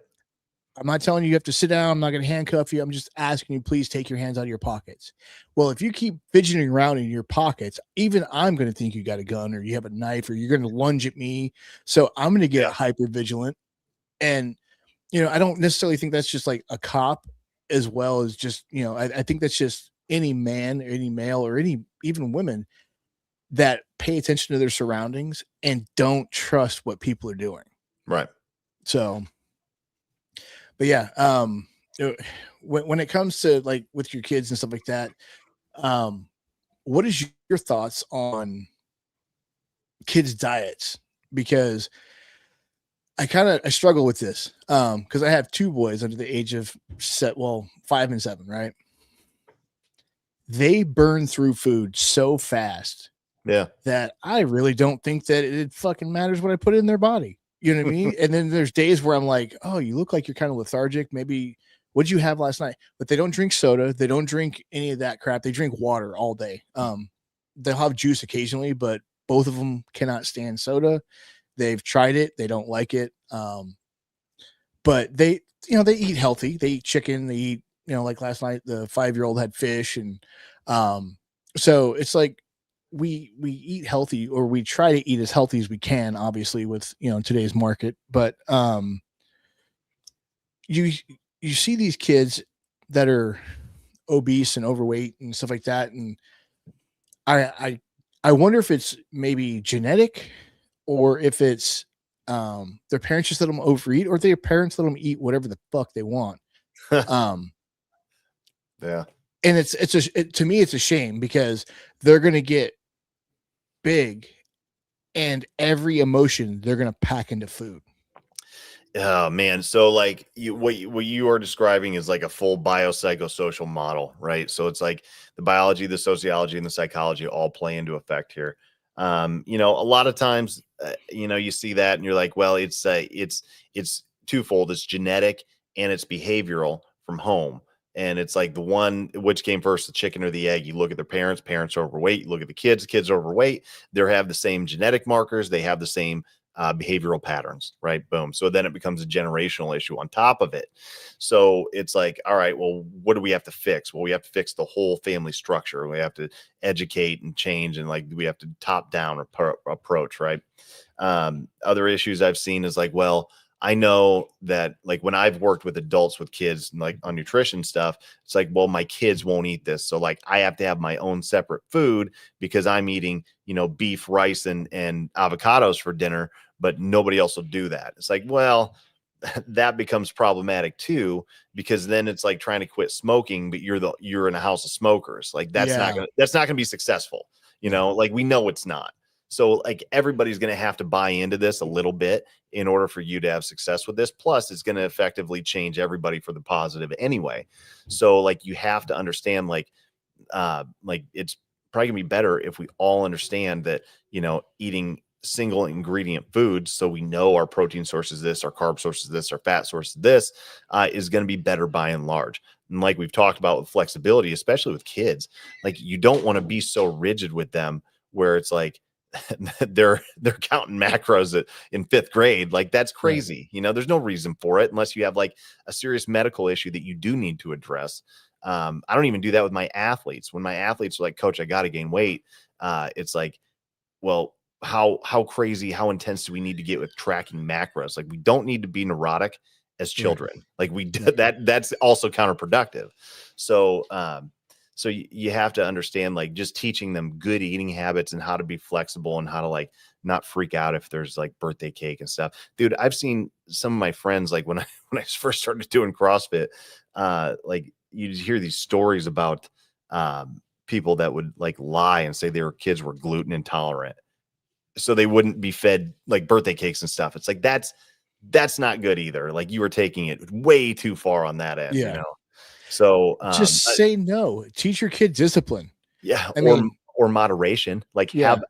I'm not telling you have to sit down. I'm not going to handcuff you. I'm just asking you, please take your hands out of your pockets. Well, if you keep fidgeting around in your pockets, even I'm going to think you got a gun or you have a knife or you're going to lunge at me. So I'm going to get hyper vigilant. And, I don't necessarily think that's just like a cop as well as just, I think that's just any man, or any male, or any even women that pay attention to their surroundings and don't trust what people are doing. Right. So, but yeah, when it comes to like with your kids and stuff like that, what is your thoughts on kids' diets? Because I struggle with this because I have two boys under the age of 5 and 7, right? They burn through food so fast that I really don't think that it fucking matters what I put in their body. You know what I mean? And then there's days where I'm like, oh, you look like you're kind of lethargic. Maybe what'd you have last night? But they don't drink soda. They don't drink any of that crap. They drink water all day. They'll have juice occasionally, but both of them cannot stand soda. They've tried it. They don't like it. But they eat healthy. They eat chicken. They eat, like last night, the 5-year-old had fish. And so it's like we eat healthy, or we try to eat as healthy as we can, obviously with, today's market. But you see these kids that are obese and overweight and stuff like that. And I wonder if it's maybe genetic, or if it's their parents just let them overeat, or if their parents let them eat whatever the fuck they want. Yeah. And to me, it's a shame because they're going to get big and every emotion they're going to pack into food. Oh man. So like what you are describing is like a full biopsychosocial model, right? So it's like the biology, the sociology, and the psychology all play into effect here. A lot of times, you see that and you're like, well, it's twofold. It's genetic and it's behavioral from home. And it's like the one, which came first, the chicken or the egg? You look at their parents are overweight. You look at the kids are overweight. They have the same genetic markers. They have the same behavioral patterns, right? Boom. So then it becomes a generational issue on top of it. So it's like, all right, well, what do we have to fix? Well, we have to fix the whole family structure. We have to educate and change, and like we have to top down approach, right? Other issues I've seen is like, well, I know that like when I've worked with adults with kids and like on nutrition stuff, it's like, well, my kids won't eat this. So like I have to have my own separate food because I'm eating, beef, rice, and avocados for dinner, but nobody else will do that. It's like, well, that becomes problematic too, because then it's like trying to quit smoking, but you're in a house of smokers. Like that's not gonna be successful. Like we know it's not. So like everybody's going to have to buy into this a little bit in order for you to have success with this. Plus it's going to effectively change everybody for the positive anyway. So like you have to understand like it's probably gonna be better if we all understand that, eating single ingredient foods, so we know our protein source is this, our carb source is this, our fat source is this, is going to be better by and large. And like we've talked about with flexibility, especially with kids, like you don't want to be so rigid with them where it's like they're counting macros in 5th grade. Like that's crazy. You know, there's no reason for it unless you have like a serious medical issue that you do need to address. I don't even do that with my athletes. When my athletes are like, coach, I got to gain weight. It's like, well, how crazy, how intense do we need to get with tracking macros? Like we don't need to be neurotic as children. Like we do that's also counterproductive. So, so you have to understand, like just teaching them good eating habits and how to be flexible and how to like not freak out if there's like birthday cake and stuff. Dude, I've seen some of my friends, like when I first started doing CrossFit, like you hear these stories about people that would like lie and say their kids were gluten intolerant, so they wouldn't be fed like birthday cakes and stuff. It's like that's not good either. Like you were taking it way too far on that end, you know. So just say no. Teach your kid discipline. Yeah, or moderation. Like have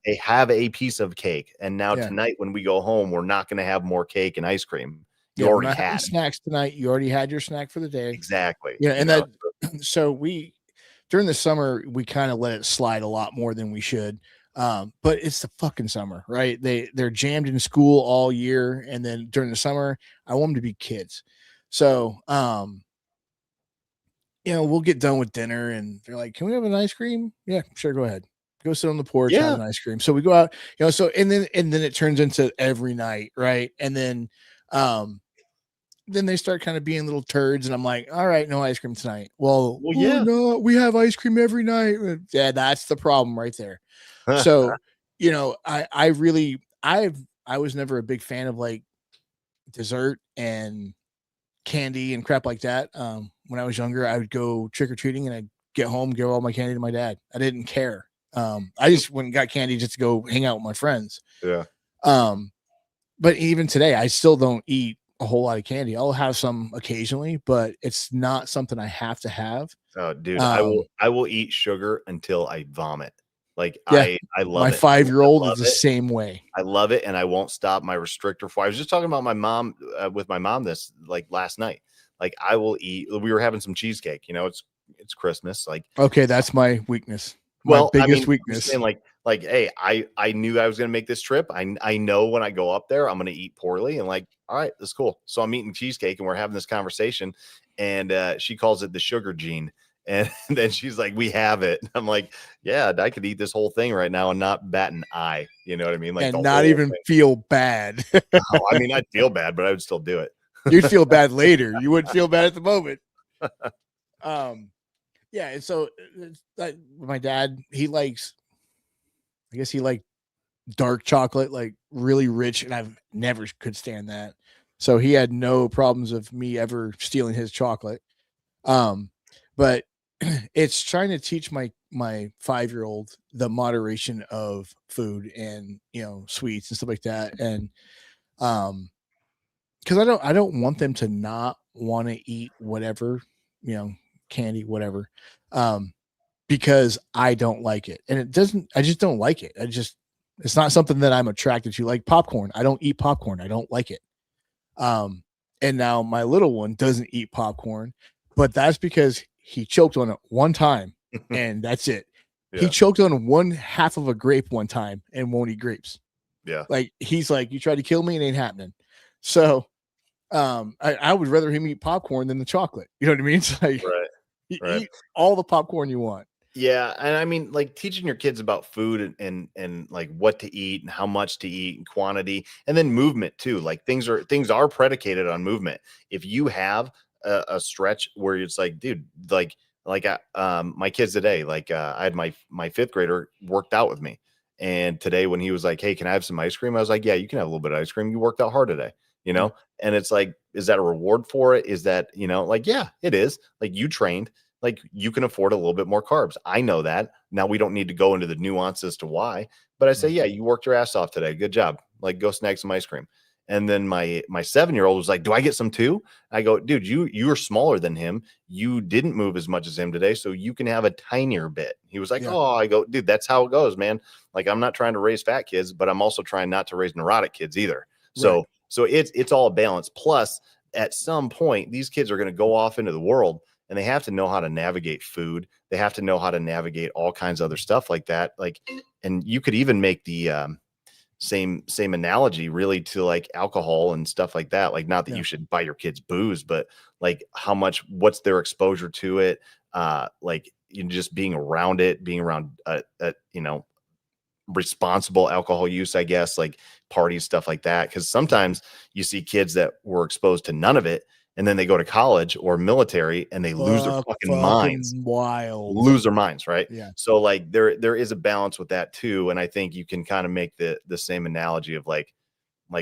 a piece of cake. And now tonight when we go home, we're not going to have more cake and ice cream. You already had snacks tonight. You already had your snack for the day. Exactly. Yeah, and that so we during the summer we kind of let it slide a lot more than we should. But it's the fucking summer, right? They're jammed in school all year, and then during the summer, I want them to be kids. So you know, we'll get done with dinner and they're like, can we have an ice cream? Yeah, sure. Go ahead. Go sit on the porch, have an ice cream. So we go out, you know, so, and then it turns into every night. Right. And then they start kind of being little turds and I'm like, all right, no ice cream tonight. Well, no, we have ice cream every night. Yeah. That's the problem right there. So, you know, I was never a big fan of like dessert and candy and crap like that. When I was younger, I would go trick-or-treating and I'd get home, give all my candy to my dad. I didn't care. I just went and got candy just to go hang out with my friends. Yeah. But even today, I still don't eat a whole lot of candy. I'll have some occasionally, but it's not something I have to have. Oh, dude, I will eat sugar until I vomit. Like I love my 5-year-old is the same way. I love it, and I won't stop my restrictor for. I was just talking about my mom with my mom this like last night. Like I will eat. We were having some cheesecake. You know, it's Christmas. Like okay, that's my weakness. My biggest weakness. Saying like, hey, I knew I was gonna make this trip. I know when I go up there, I'm gonna eat poorly, and like, all right, that's cool. So I'm eating cheesecake, and we're having this conversation, and she calls it the sugar gene. And then she's like, we have it. I'm like, yeah, I could eat this whole thing right now and not bat an eye. You know what I mean? Like, and not even feel bad. Oh, I mean, I'd feel bad, but I would still do it. You'd feel bad later. You wouldn't feel bad at the moment. Yeah. And so my dad, he likes dark chocolate, like really rich. And I've never could stand that. So he had no problems of me ever stealing his chocolate. But it's trying to teach my 5-year-old the moderation of food and, you know, sweets and stuff like that. And, cause I don't want them to not want to eat whatever, you know, candy, whatever. Because I don't like it and I just don't like it. It's not something that I'm attracted to, like popcorn. I don't eat popcorn. I don't like it. And now my little one doesn't eat popcorn, but that's because he choked on it one time and that's it. Yeah. He choked on one half of a grape one time and won't eat grapes. Yeah. Like he's like, you tried to kill me, it ain't happening. So I would rather him eat popcorn than the chocolate. You know what I mean? It's like eat all the popcorn you want. Yeah. And I mean, like teaching your kids about food and like what to eat and how much to eat and quantity, and then movement too. Like things are predicated on movement. If you have a stretch where it's like, dude, like my kids today, like I had my 5th grader worked out with me, and today when he was like, hey, can I have some ice cream? I was like, yeah, you can have a little bit of ice cream. You worked out hard today, you know? And it's like, is that a reward for it? Is that, you know, like, yeah, it is. Like you trained, like you can afford a little bit more carbs. I know that. Now we don't need to go into the nuances to why, but I say, yeah, you worked your ass off today. Good job. Like go snag some ice cream. And then my 7-year-old was like, "Do I get some too?" I go, "Dude, you're smaller than him. You didn't move as much as him today, so you can have a tinier bit." He was like, Yeah. "Oh," I go, "Dude, that's how it goes, man. Like, I'm not trying to raise fat kids, but I'm also trying not to raise neurotic kids either." Right. So it's all a balance. Plus, at some point, these kids are going to go off into the world and they have to know how to navigate food. They have to know how to navigate all kinds of other stuff like that. Like, and you could even make the same analogy really to like alcohol and stuff like that. Like, not that Yeah. you should buy your kids booze, but like what's their exposure to it? Like, you know, just being around it, being around you know, responsible alcohol use, I guess, like parties, stuff like that. Cause sometimes you see kids that were exposed to none of it and then they go to college or military and they lose their fucking minds, Fucking wild. lose their minds. Right. Yeah. So like there is a balance with that too. And I think you can kind of make the same analogy of like,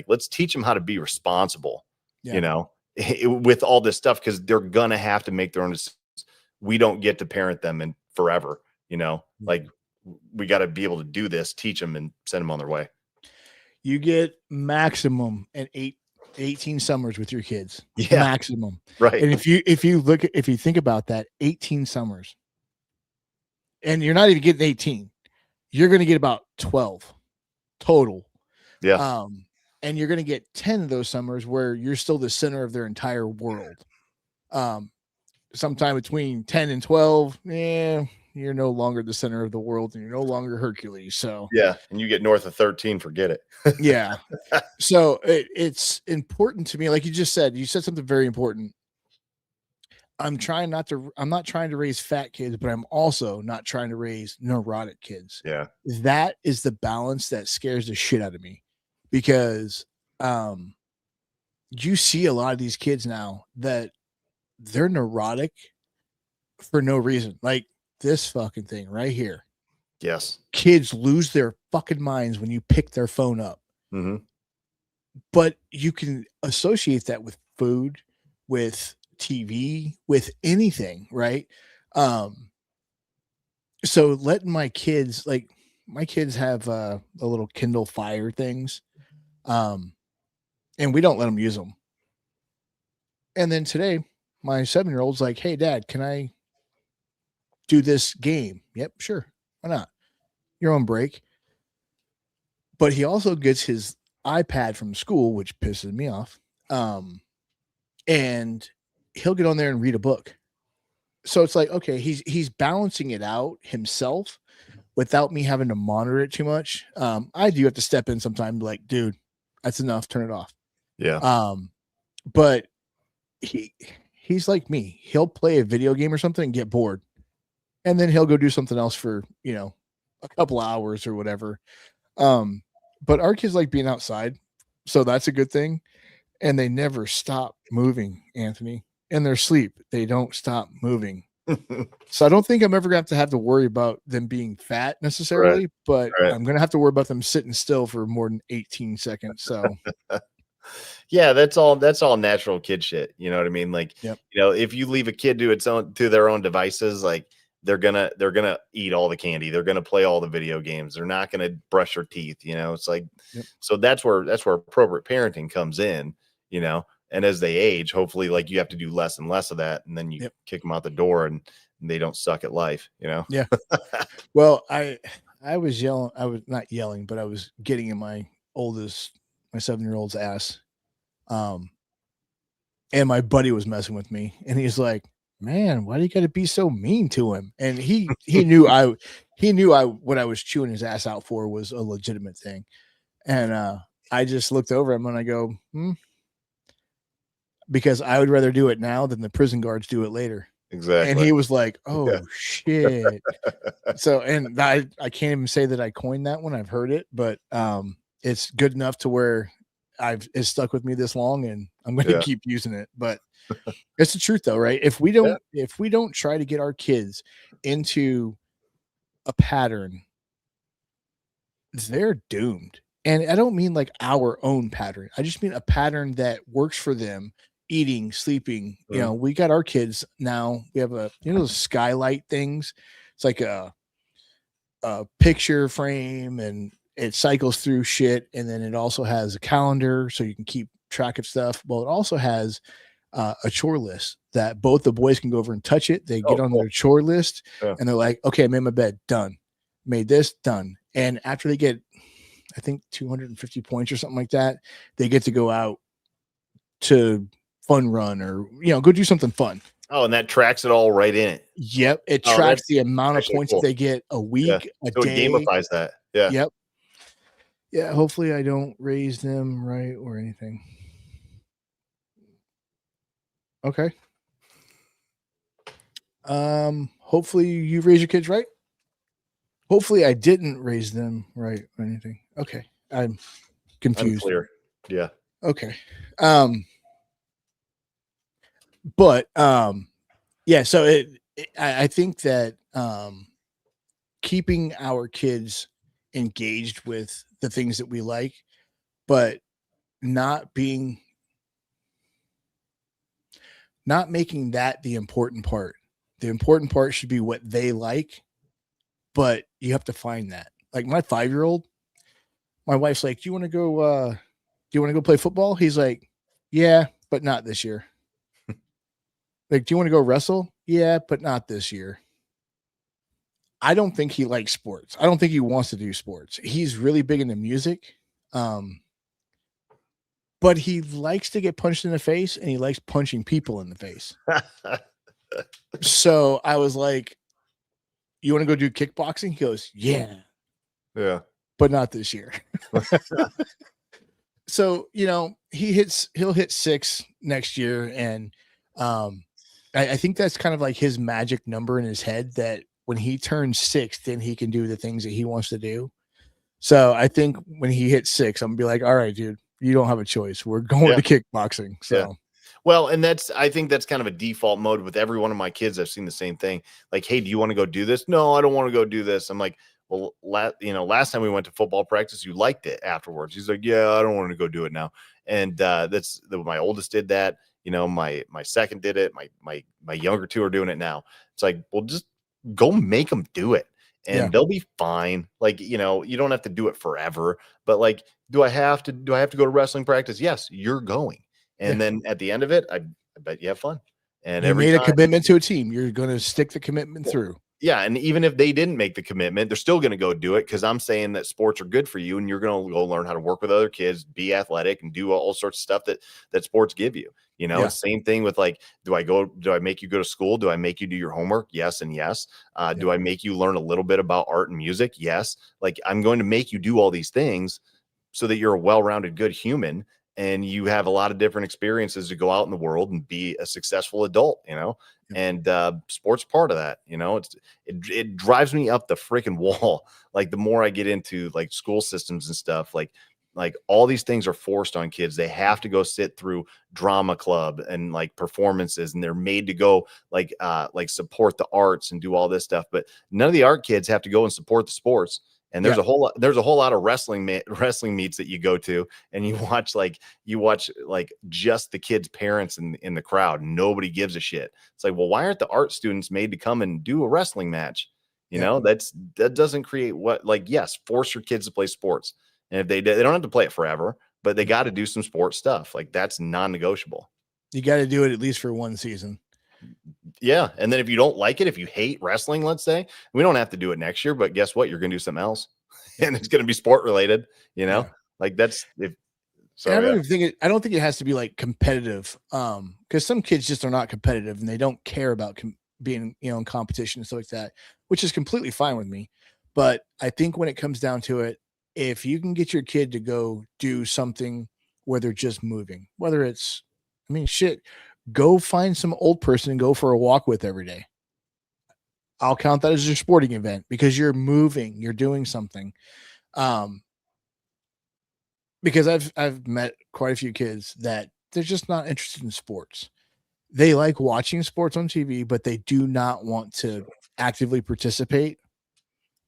let's teach them how to be responsible, Yeah. you know, with all this stuff. Cause they're going to have to make their own decisions. We don't get to parent them in forever, you know, like we got to be able to do this, teach them and send them on their way. You get maximum and 18 summers with your kids. Yeah. Maximum. Right. And if you think about that, 18 summers, and you're not even getting 18, you're going to get about 12 total. Yeah. And you're going to get 10 of those summers where you're still the center of their entire world. Sometime between 10 and 12, you're no longer the center of the world and you're no longer Hercules. So yeah. And you get north of 13, forget it. yeah. So it's important to me. Like you said something very important. I'm not trying to raise fat kids, but I'm also not trying to raise neurotic kids. Yeah. That is the balance that scares the shit out of me, because you see a lot of these kids now that they're neurotic for no reason. Like this fucking thing right here. Yes. Kids lose their fucking minds when you pick their phone up. Mm-hmm. But you can associate that with food, with TV, with anything, right? So letting my kids have the little Kindle Fire things, and we don't let them use them. And then today, my 7-year-old's like, "Hey, Dad, can I do this game?" Yep, sure. Why not? Your own break. But he also gets his iPad from school, which pisses me off. And he'll get on there and read a book. So it's like, okay, he's balancing it out himself without me having to monitor it too much. I do have to step in sometime, like, dude, that's enough, turn it off. Yeah. But he's like me. He'll play a video game or something and get bored, and then he'll go do something else for, a couple hours or whatever. But our kids like being outside, so that's a good thing. And they never stop moving, Anthony. In their sleep, they don't stop moving. So I don't think I'm ever going to have to worry about them being fat necessarily, Right. but Right. I'm going to have to worry about them sitting still for more than 18 seconds. So yeah, that's all natural kid shit. You know what I mean? Like, Yep. If you leave a kid to their own devices, like they're gonna eat all the candy. They're gonna play all the video games. They're not gonna brush their teeth. It's like, Yep. So that's where appropriate parenting comes in. And as they age, hopefully, like, you have to do less and less of that, and then you Yep. kick them out the door, and they don't suck at life. Yeah. Well, I was yelling. I was not yelling, but I was getting in my 7-year-old's ass. And my buddy was messing with me, and he's like, "Man, why do you got to be so mean to him?" And he knew what I was chewing his ass out for was a legitimate thing. And I just looked over him and I go, because I would rather do it now than the prison guards do it later. Exactly. And he was like, "Oh Yeah. shit." So, and I can't even say that I coined that one. I've heard it, but it's good enough to where it's stuck with me this long, and I'm going to Yeah. keep using it. But it's the truth though, right? If we don't try to get our kids into a pattern, they're doomed. And I don't mean like our own pattern. I just mean a pattern that works for them. Eating, sleeping. We got our kids now. We have those skylight things. It's like a picture frame, and it cycles through shit, and then it also has a calendar so you can keep track of stuff. Well, it also has a chore list that both the boys can go over and touch it. They get Oh, on cool. their chore list, Yeah. and they're like, okay, I made my bed, done. Made this, done. And after they get, I think 250 points or something like that, they get to go out to fun run or go do something fun. Oh, and that tracks it all right in it. Yep, it Oh, tracks that's the amount of actually points cool. that they get a week, a So it day. gamifies that. Yeah. Yep. Yeah, hopefully I don't raise them right or anything. Okay. Hopefully you raise your kids right. Hopefully I didn't raise them right or anything. Okay. I'm confused. Unclear. Yeah. Okay. But yeah, so I think that keeping our kids engaged with the things that we like, but not making that the important part. The important part should be what they like, but you have to find that. Like my 5-year-old, my wife's like, do you want to go play football? He's like, yeah, but not this year. Like, do you want to go wrestle? Yeah, but not this year. I don't think he likes sports. I don't think he wants to do sports. He's really big into music. But he likes to get punched in the face, and he likes punching people in the face. So I was like, you want to go do kickboxing? He goes, yeah. Yeah. But not this year. So, he'll hit 6 next year. And I think that's kind of like his magic number in his head, that when he turns 6, then he can do the things that he wants to do. So I think when he hits 6, I'm gonna be like, all right, dude, you don't have a choice. We're going to kickboxing. So Yeah. Well, and I think that's kind of a default mode with every one of my kids. I've seen the same thing. Like, hey, do you want to go do this? No, I don't want to go do this. I'm like, well, last time we went to football practice, you liked it afterwards. He's like, yeah, I don't want to go do it now. And my oldest did that. My second did it. My younger 2 are doing it now. It's like, well, just go make them do it, and they'll be fine. Like, you don't have to do it forever, but like, do I have to go to wrestling practice? Yes, you're going. And then at the end of it, I bet you have fun. And you every made time, a commitment to a team. You're going to stick the commitment through. yeah. And even if they didn't make the commitment, they're still going to go do it, because I'm saying that sports are good for you, and you're going to go learn how to work with other kids, be athletic, and do all sorts of stuff that sports give you. Same thing with like, do I make you go to school? Do I make you do your homework? Yes. And yes. Do I make you learn a little bit about art and music? Yes. Like, I'm going to make you do all these things so that you're a well-rounded, good human, and you have a lot of different experiences to go out in the world and be a successful adult, and sports part of that. It drives me up the freaking wall. Like, the more I get into like school systems and stuff, like all these things are forced on kids. They have to go sit through drama club and like performances, and they're made to go like support the arts and do all this stuff. But none of the art kids have to go and support the sports. And there's a whole lot of wrestling meets that you go to, and you watch just the kids' parents in the crowd. Nobody gives a shit. It's like, well, why aren't the art students made to come and do a wrestling match? That doesn't create yes, force your kids to play sports. And if they don't have to play it forever, but they got to do some sports stuff. Like, that's non-negotiable. You got to do it at least for 1 season. Yeah. And then if you don't like it, if you hate wrestling, let's say, we don't have to do it next year, but guess what? You're going to do something else, and it's going to be sport related, like that's I don't think it has to be like competitive. Cause some kids just are not competitive, and they don't care about being, in competition and stuff like that, which is completely fine with me. But I think when it comes down to it, if you can get your kid to go do something where they're just moving, whether it's, go find some old person and go for a walk with every day. I'll count that as your sporting event, because you're moving, you're doing something. Because I've met quite a few kids that they're just not interested in sports. They like watching sports on TV, but they do not want to actively participate.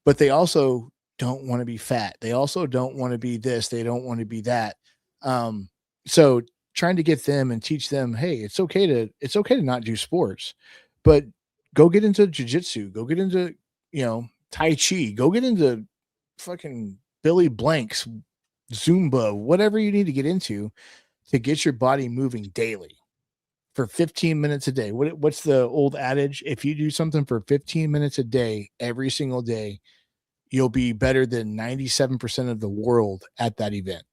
But they also don't want to be fat. They also don't want to be this. They don't want to be that. So trying to get them and teach them, hey, it's okay to not do sports, but go get into jiu-jitsu, go get into, Tai Chi, go get into fucking Billy Blanks, Zumba, whatever you need to get into to get your body moving daily for 15 minutes a day. What's the old adage? If you do something for 15 minutes a day, every single day, you'll be better than 97% of the world at that event.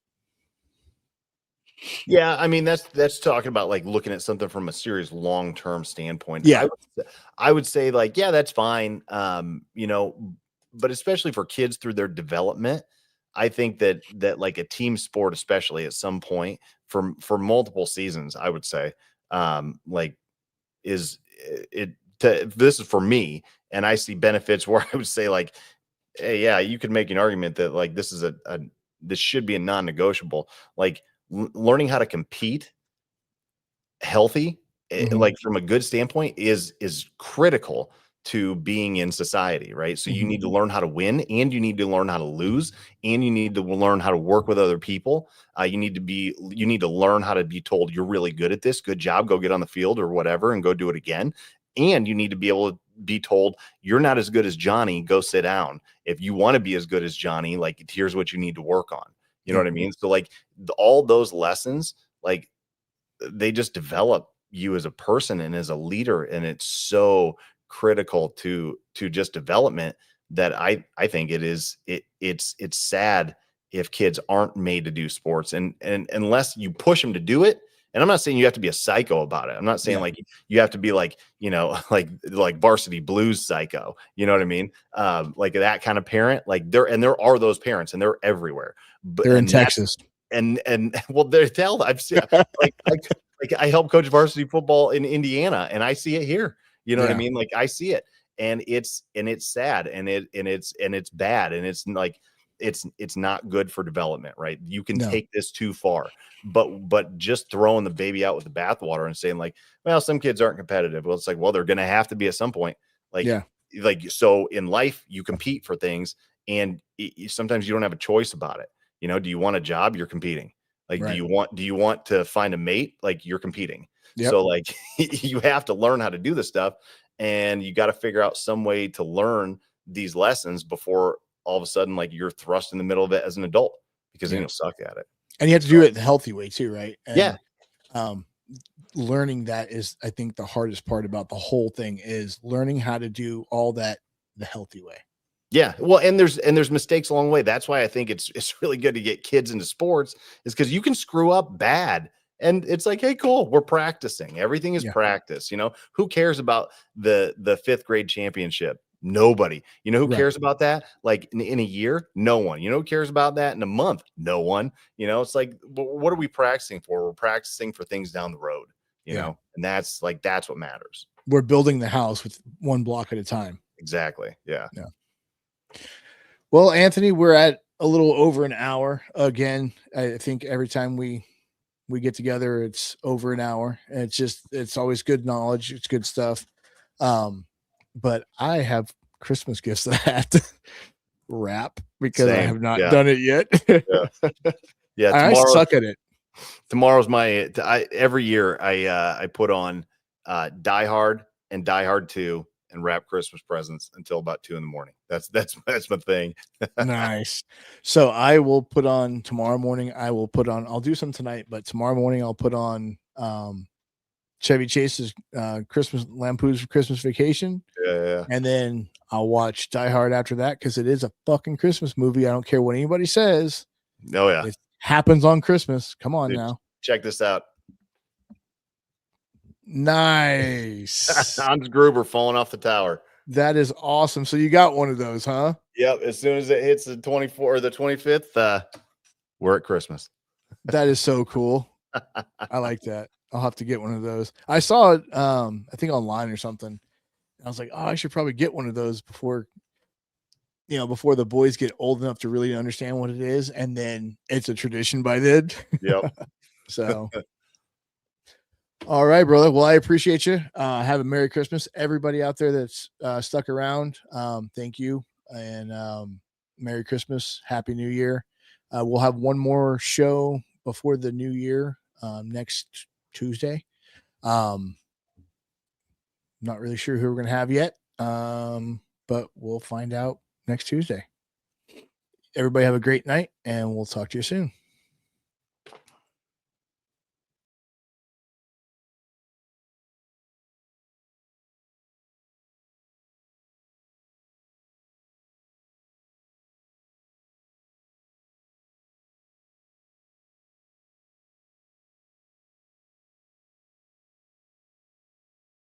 Yeah, I mean that's talking about like looking at something from a serious long-term standpoint. Yeah. I would say like, yeah, that's fine. You know, but especially for kids through their development, I think that like a team sport, especially at some point for multiple seasons, I would say, like is it this is for me, and I see benefits where I would say like, hey, yeah, you could make an argument that like this is a this should be a non-negotiable. Like learning how to compete healthy, Mhm. like from a good standpoint, is critical to being in society, right? So you Mhm. need to learn how to win, and you need to learn how to lose, and you need to learn how to work with other people. You need to learn how to be told you're really good at this. Good job. Go get on the field or whatever, and go do it again. And you need to be able to be told you're not as good as Johnny. Go sit down. If you want to be as good as Johnny, like here's what you need to work on. You know Yeah. what I mean? So like all those lessons, like they just develop you as a person and as a leader, and it's so critical to just development that I think it's sad if kids aren't made to do sports, and unless you push them to do it. And I'm not saying you have to be a psycho about it. I'm not saying Yeah. like you have to be like, you know, like Varsity Blues psycho, you know what I mean? Like that kind of parent, like there are those parents, and they're everywhere. But They're in and that's Texas. and well, they're tell I've seen like I help coach varsity football in Indiana, and I see it here. You know what I Yeah. mean? Like I see it, and it's sad, and it's bad, and it's like it's not good for development, right? You can No. take this too far, but just throwing the baby out with the bathwater and saying like, well, some kids aren't competitive. Well, it's like, well, they're going to have to be at some point. Like Yeah. so in life, you compete for things, and sometimes you don't have a choice about it. You know, do you want a job? You're competing. Like, Right. do you want to find a mate? Like you're competing. Yep. So like you have to learn how to do this stuff, and you got to figure out some way to learn these lessons before all of a sudden like you're thrust in the middle of it as an adult, because then Yeah. you'll suck at it. And you have to do it the healthy way too, right? Yeah. And um learning that is, I think, the hardest part about the whole thing is learning how to do all that the healthy way. Yeah. Well, and there's mistakes along the way. That's why I think it's really good to get kids into sports, is because you can screw up bad. And it's like, hey, cool, we're practicing. Everything is Yeah. practice. You know, who cares about the fifth grade championship? Nobody. You know who Right. cares about that? Like in a year? No one. You know who cares about that in a month? No one. You know, it's like, what are we practicing for? We're practicing for things down the road, you Yeah. know, and that's what matters. We're building the house with one block at a time. Exactly. Yeah. Yeah. Well, Anthony, we're at a little over an hour again. I think every time we get together, it's over an hour. And it's always good knowledge. It's good stuff. But I have Christmas gifts that I have to wrap because I Same. have not Yeah. done it yet. Yeah. Yeah. I suck at it. Tomorrow's every year I put on Die Hard and Die Hard 2 and wrap Christmas presents until about 2 a.m. That's my thing. Nice. So I will put on tomorrow morning. I'll do some tonight, but tomorrow morning I'll put on Chevy Chase's Christmas Lampoon's Christmas Vacation. Yeah. And then I'll watch Die Hard after that because it is a fucking Christmas movie. I don't care what anybody says. Oh yeah. It happens on Christmas. Come on Dude, now. check this out. Nice. Hans Gruber falling off the tower. That is awesome. So you got one of those, huh? Yep. As soon as it hits the 24th or the 25th, we're at Christmas. That is so cool. I like that. I'll have to get one of those. I saw it, I think online or something. I was like, oh, I should probably get one of those before the boys get old enough to really understand what it is. And then it's a tradition by then. Yep. So, all right, brother. Well, I appreciate you. Have a Merry Christmas. Everybody out there that's stuck around, thank you. And Merry Christmas. Happy New Year. We'll have one more show before the new year next Tuesday. Not really sure who we're going to have yet, but we'll find out next Tuesday. everybody have a great night, and we'll talk to you soon.